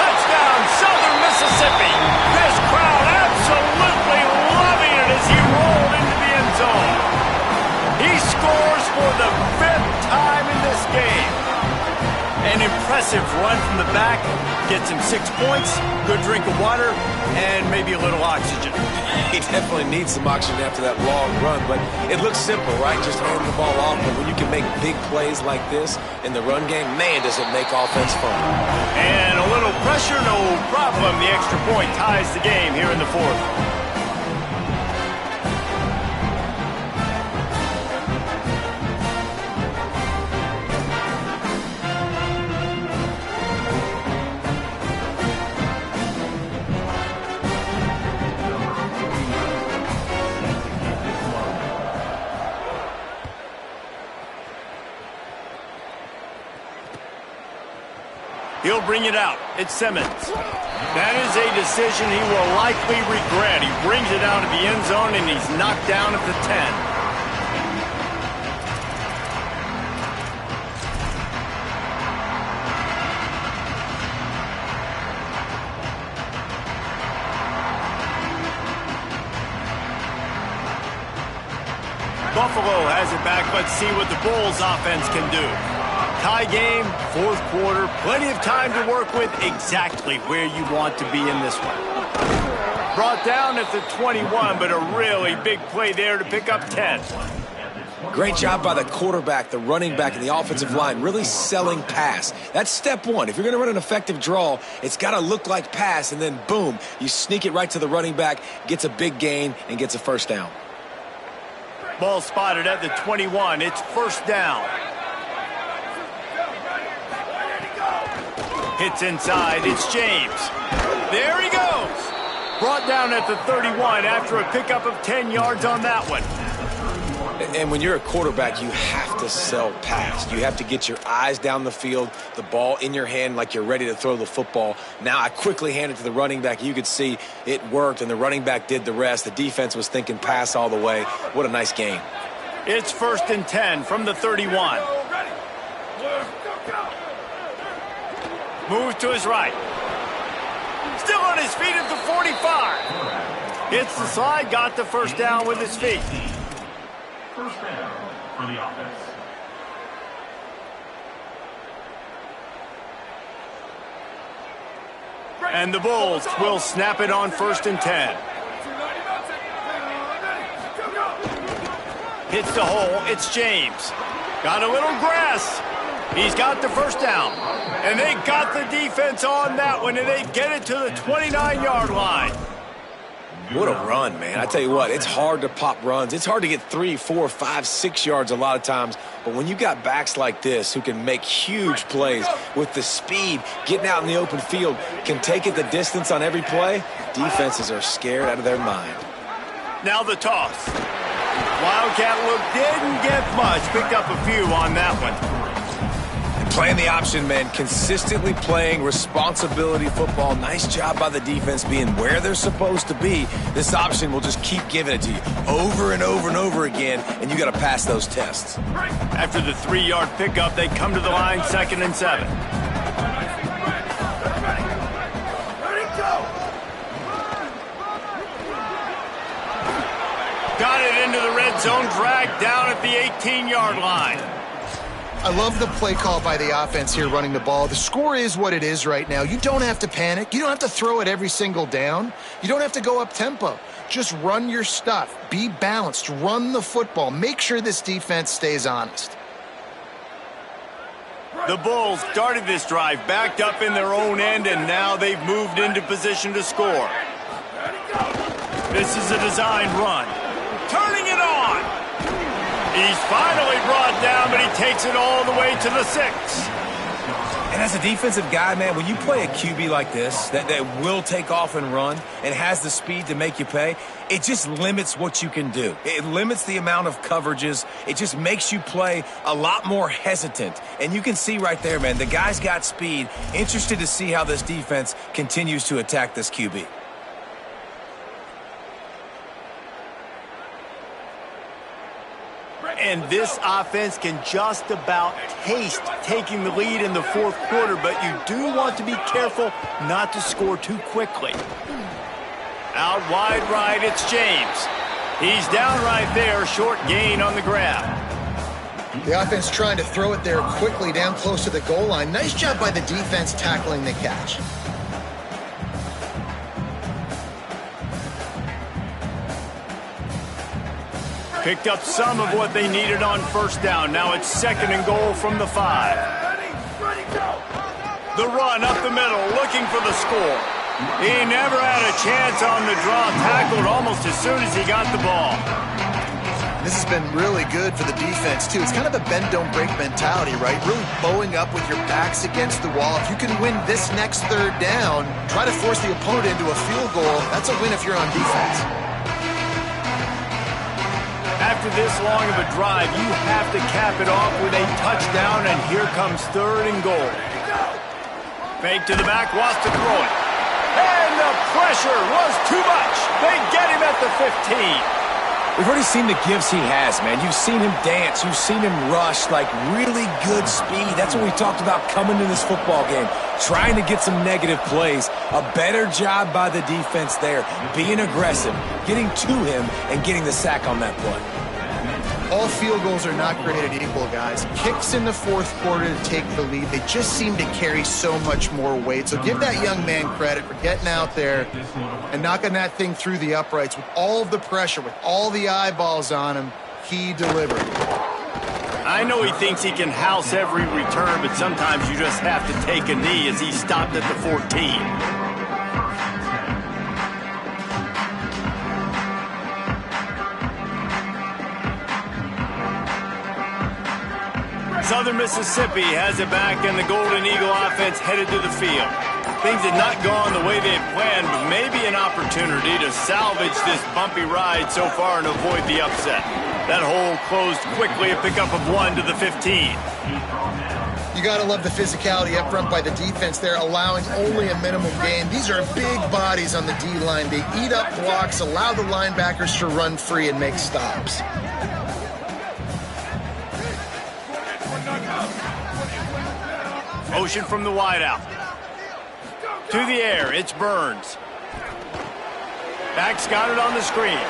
Touchdown, Southern Mississippi. This crowd absolutely loving it as he rolled into the end zone. He scores for the 5th time in this game. An impressive run from the back. Gets him 6 points, good drink of water, and maybe a little oxygen. He definitely needs some oxygen after that long run, but it looks simple, right? Just hand the ball off, but when you can make big plays like this in the run game, man, does it make offense fun. And a little pressure, no problem. The extra point ties the game here in the 4th. He'll bring it out. It's Simmons. That is a decision he will likely regret. He brings it out of the end zone, and he's knocked down at the 10. Buffalo has it back. Let's see what the Bulls offense can do. Tie game, fourth quarter, plenty of time to work with, exactly where you want to be in this one. Brought down at the 21, but a really big play there to pick up 10. Great job by the quarterback, the running back, and the offensive line, really selling pass. That's step one. If you're going to run an effective draw, it's got to look like pass, and then boom, you sneak it right to the running back, gets a big gain, and gets a first down. Ball spotted at the 21. It's first down. Hits inside. It's James. There he goes. Brought down at the 31 after a pickup of 10 yards on that one. And when you're a quarterback, you have to sell pass. You have to get your eyes down the field, the ball in your hand like you're ready to throw the football. Now I quickly hand it to the running back. You could see it worked, and the running back did the rest. The defense was thinking pass all the way. What a nice game. It's first and 10 from the 31. Moves to his right. Still on his feet at the 45. Hits the slide, got the first down with his feet. First down for the offense. And the Bulls will snap it on first and 10. Hits the hole. It's James. Got a little grass. He's got the first down. And they got the defense on that one, and they get it to the 29-yard line. What a run, man. I tell you what, it's hard to pop runs. It's hard to get 3, 4, 5, 6 yards a lot of times. But when you got backs like this who can make huge plays with the speed, getting out in the open field, can take it the distance on every play, defenses are scared out of their mind. Now the toss. Wildcat look didn't get much. Picked up a few on that one. Playing the option, man, consistently playing responsibility football. Nice job by the defense being where they're supposed to be. This option will just keep giving it to you over and over and over again, and you got to pass those tests. After the 3-yard pickup, they come to the line, 2nd and 7. Got it into the red zone, dragged down at the 18-yard line. I love the play call by the offense here running the ball. The score is what it is right now. You don't have to panic. You don't have to throw it every single down. You don't have to go up tempo. Just run your stuff. Be balanced. Run the football. Make sure this defense stays honest. The Bulls started this drive backed up in their own end, and now they've moved into position to score. This is a designed run. Turning it on. He's finally brought down, but he takes it all the way to the 6. And as a defensive guy, man, when you play a QB like this that will take off and run and has the speed to make you pay, it just limits what you can do. It limits the amount of coverages. It just makes you play a lot more hesitant. And you can see right there, man, the guy's got speed. Interested to see how this defense continues to attack this QB. And this offense can just about taste taking the lead in the fourth quarter, but you do want to be careful not to score too quickly. Out wide right, it's James. He's down right there, short gain on the grab. The offense trying to throw it there quickly down close to the goal line. Nice job by the defense tackling the catch. Picked up some of what they needed on first down. Now it's 2nd and goal from the 5. The run up the middle, looking for the score. He never had a chance on the draw, tackled almost as soon as he got the ball. This has been really good for the defense, too. It's kind of a bend-don't-break mentality, right? Really bowing up with your backs against the wall. If you can win this next 3rd down, try to force the opponent into a field goal. That's a win if you're on defense. After this long of a drive, you have to cap it off with a touchdown, and here comes 3rd and goal. Fake to the back, wants to throw it. And the pressure was too much. They get him at the 15. We've already seen the gifts he has, man. You've seen him dance. You've seen him rush, like really good speed. That's what we talked about coming to this football game, trying to get some negative plays. A better job by the defense there, being aggressive, getting to him, and getting the sack on that play. All field goals are not created equal, guys. Kicks in the fourth quarter to take the lead. They just seem to carry so much more weight. So give that young man credit for getting out there and knocking that thing through the uprights with all of the pressure, with all the eyeballs on him. He delivered. I know he thinks he can house every return, but sometimes you just have to take a knee as he stopped at the 14. Southern Mississippi has it back, and the Golden Eagle offense headed to the field. Things had not gone the way they had planned, but maybe an opportunity to salvage this bumpy ride so far and avoid the upset. That hole closed quickly, a pickup of 1 to the 15. You got to love the physicality up front by the defense there, allowing only a minimum gain. These are big bodies on the D-line. They eat up blocks, allow the linebackers to run free and make stops. Motion from the wideout. To the air, it's Burns. Back's got it on the screen.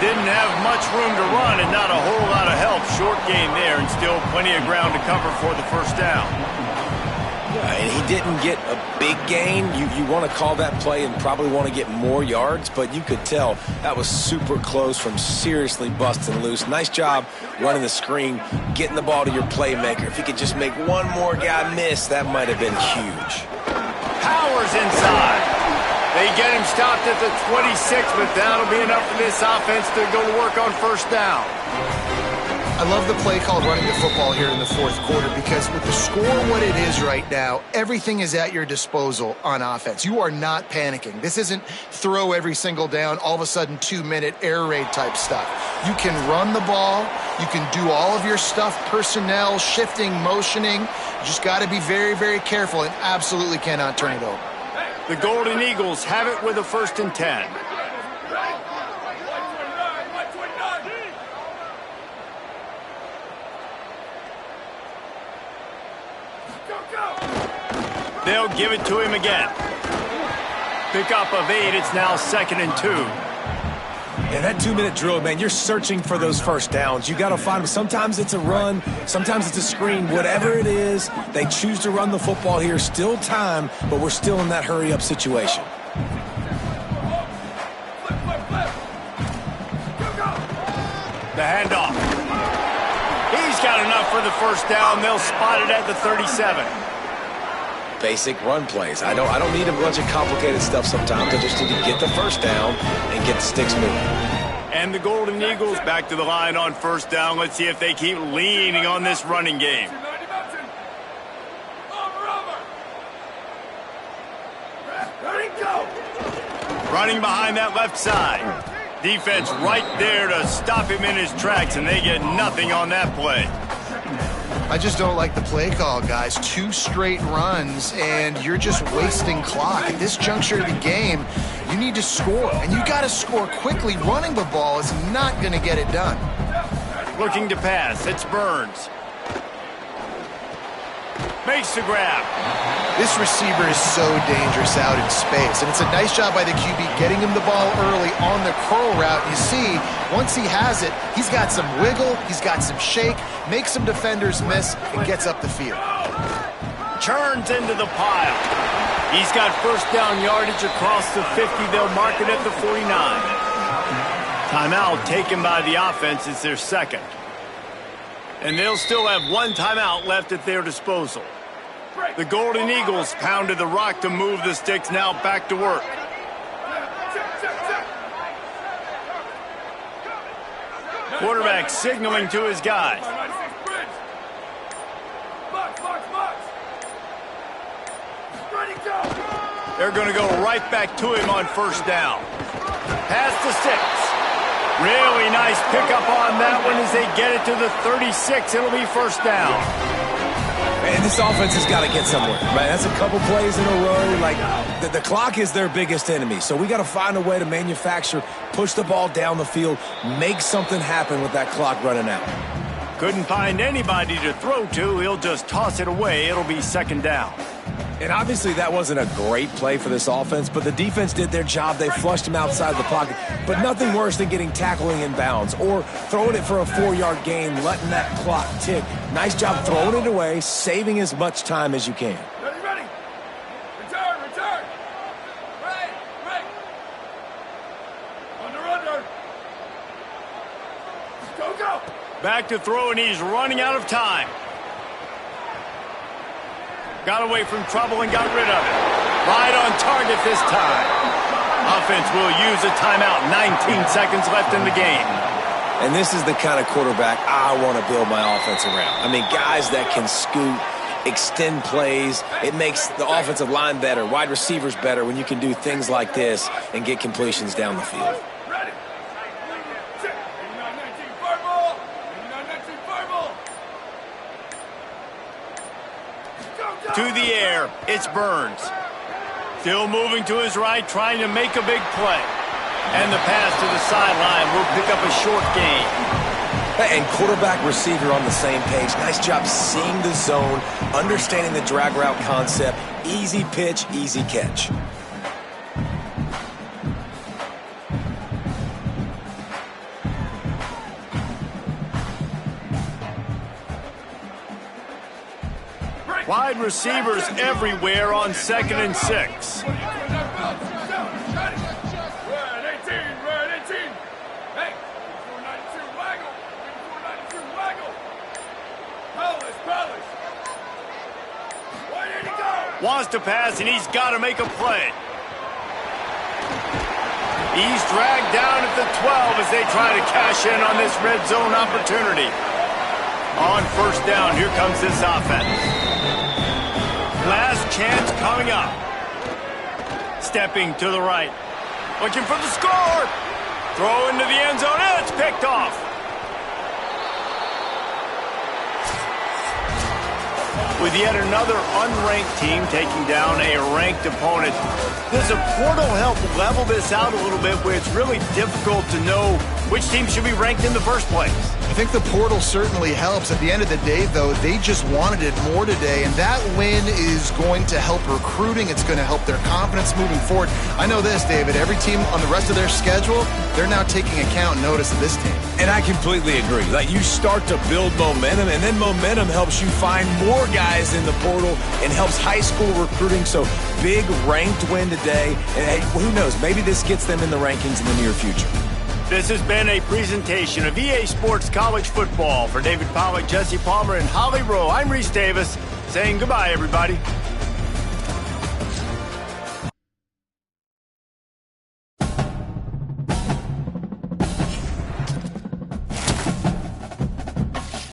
Didn't have much room to run and not a whole lot of help. Short gain there and still plenty of ground to cover for the first down. And he didn't get a big gain. You want to call that play and probably want to get more yards, but you could tell that was super close from seriously busting loose. Nice job running the screen, getting the ball to your playmaker. If he could just make one more guy miss, that might have been huge. Powers inside. They get him stopped at the 26, but that'll be enough for this offense to go to work on first down. I love the play called running the football here in the fourth quarter because with the score what it is right now, everything is at your disposal on offense. You are not panicking. This isn't throw every single down, all of a sudden 2-minute air raid type stuff. You can run the ball. You can do all of your stuff, personnel, shifting, motioning. You just got to be very, very careful and absolutely cannot turn it over. The Golden Eagles have it with a 1st and 10. They'll give it to him again. Pickup of 8. It's now 2nd and 2. Yeah, that 2-minute drill, man, you're searching for those first downs. You got to find them. Sometimes it's a run. Sometimes it's a screen. Whatever it is, they choose to run the football here. Still time, but we're still in that hurry-up situation. The handoff. He's got enough for the first down. They'll spot it at the 37. Basic run plays. I don't need a bunch of complicated stuff sometimes. I just need to get the first down and get the sticks moving. And the Golden Eagles back to the line on first down. Let's see if they keep leaning on this running game. Running behind that left side. Defense right there to stop him in his tracks, and they get nothing on that play. I just don't like the play call, guys. 2 straight runs, and you're just wasting clock. At this juncture of the game, you need to score, and you got to score quickly. Running the ball is not going to get it done. Looking to pass. It's Burns. Makes the grab. This receiver is so dangerous out in space, and it's a nice job by the QB getting him the ball early on the curl route. You see, once he has it, he's got some wiggle, he's got some shake, makes some defenders miss, and gets up the field. Turns into the pile. He's got first down yardage across the 50. They'll mark it at the 49. Timeout taken by the offense. It's their 2nd. And they'll still have 1 timeout left at their disposal. The Golden Eagles pounded the rock to move the sticks, now back to work. Quarterback signaling to his guys. They're going to go right back to him on first down. Pass to 6. Really nice pickup on that one as they get it to the 36. It'll be first down. And this offense has got to get somewhere, right? That's a couple plays in a row. Like, the clock is their biggest enemy. So we got to find a way to manufacture, push the ball down the field, make something happen with that clock running out. Couldn't find anybody to throw to. He'll just toss it away. It'll be second down. And obviously that wasn't a great play for this offense, but the defense did their job. They flushed him outside the pocket. But nothing worse than getting tackling in bounds or throwing it for a 4-yard gain, letting that clock tick. Nice job throwing it away, saving as much time as you can. Ready. Return. Right. Under. Go. Back to throw, and he's running out of time. Got away from trouble and got rid of it. Right on target this time. Offense will use a timeout. 19 seconds left in the game. And this is the kind of quarterback I want to build my offense around. I mean, guys that can scoot, extend plays. It makes the offensive line better, wide receivers better when you can do things like this and get completions down the field. Ready. 89-19 fireball. 89-19 fireball. To the air, it's Burns. Still moving to his right, trying to make a big play. And the pass to the sideline will pick up a short gain. And quarterback receiver on the same page. Nice job seeing the zone, understanding the drag route concept. Easy pitch, easy catch. Wide receivers everywhere on 2nd and 6. We're at 18. Hey, 492 waggle. 492 waggle. Polish. Where did he go? Wants to pass, and he's got to make a play. He's dragged down at the 12 as they try to cash in on this red zone opportunity. On first down, here comes this offense. Last chance coming up. Stepping to the right. Looking for the score. Throw into the end zone, and it's picked off. With yet another unranked team taking down a ranked opponent, does a portal help level this out a little bit where it's really difficult to know which team should be ranked in the first place? I think the portal certainly helps. At the end of the day, though, they just wanted it more today, and that win is going to help recruiting. It's going to help their confidence moving forward. I know this, David. Every team on the rest of their schedule, they're now taking account and notice of this team. And I completely agree. Like, you start to build momentum, and then momentum helps you find more guys in the portal and helps high school recruiting. So, big ranked win today. And hey, who knows? Maybe this gets them in the rankings in the near future. This has been a presentation of EA Sports College Football. For David Pollack, Jesse Palmer, and Holly Rowe, I'm Reese Davis saying goodbye, everybody.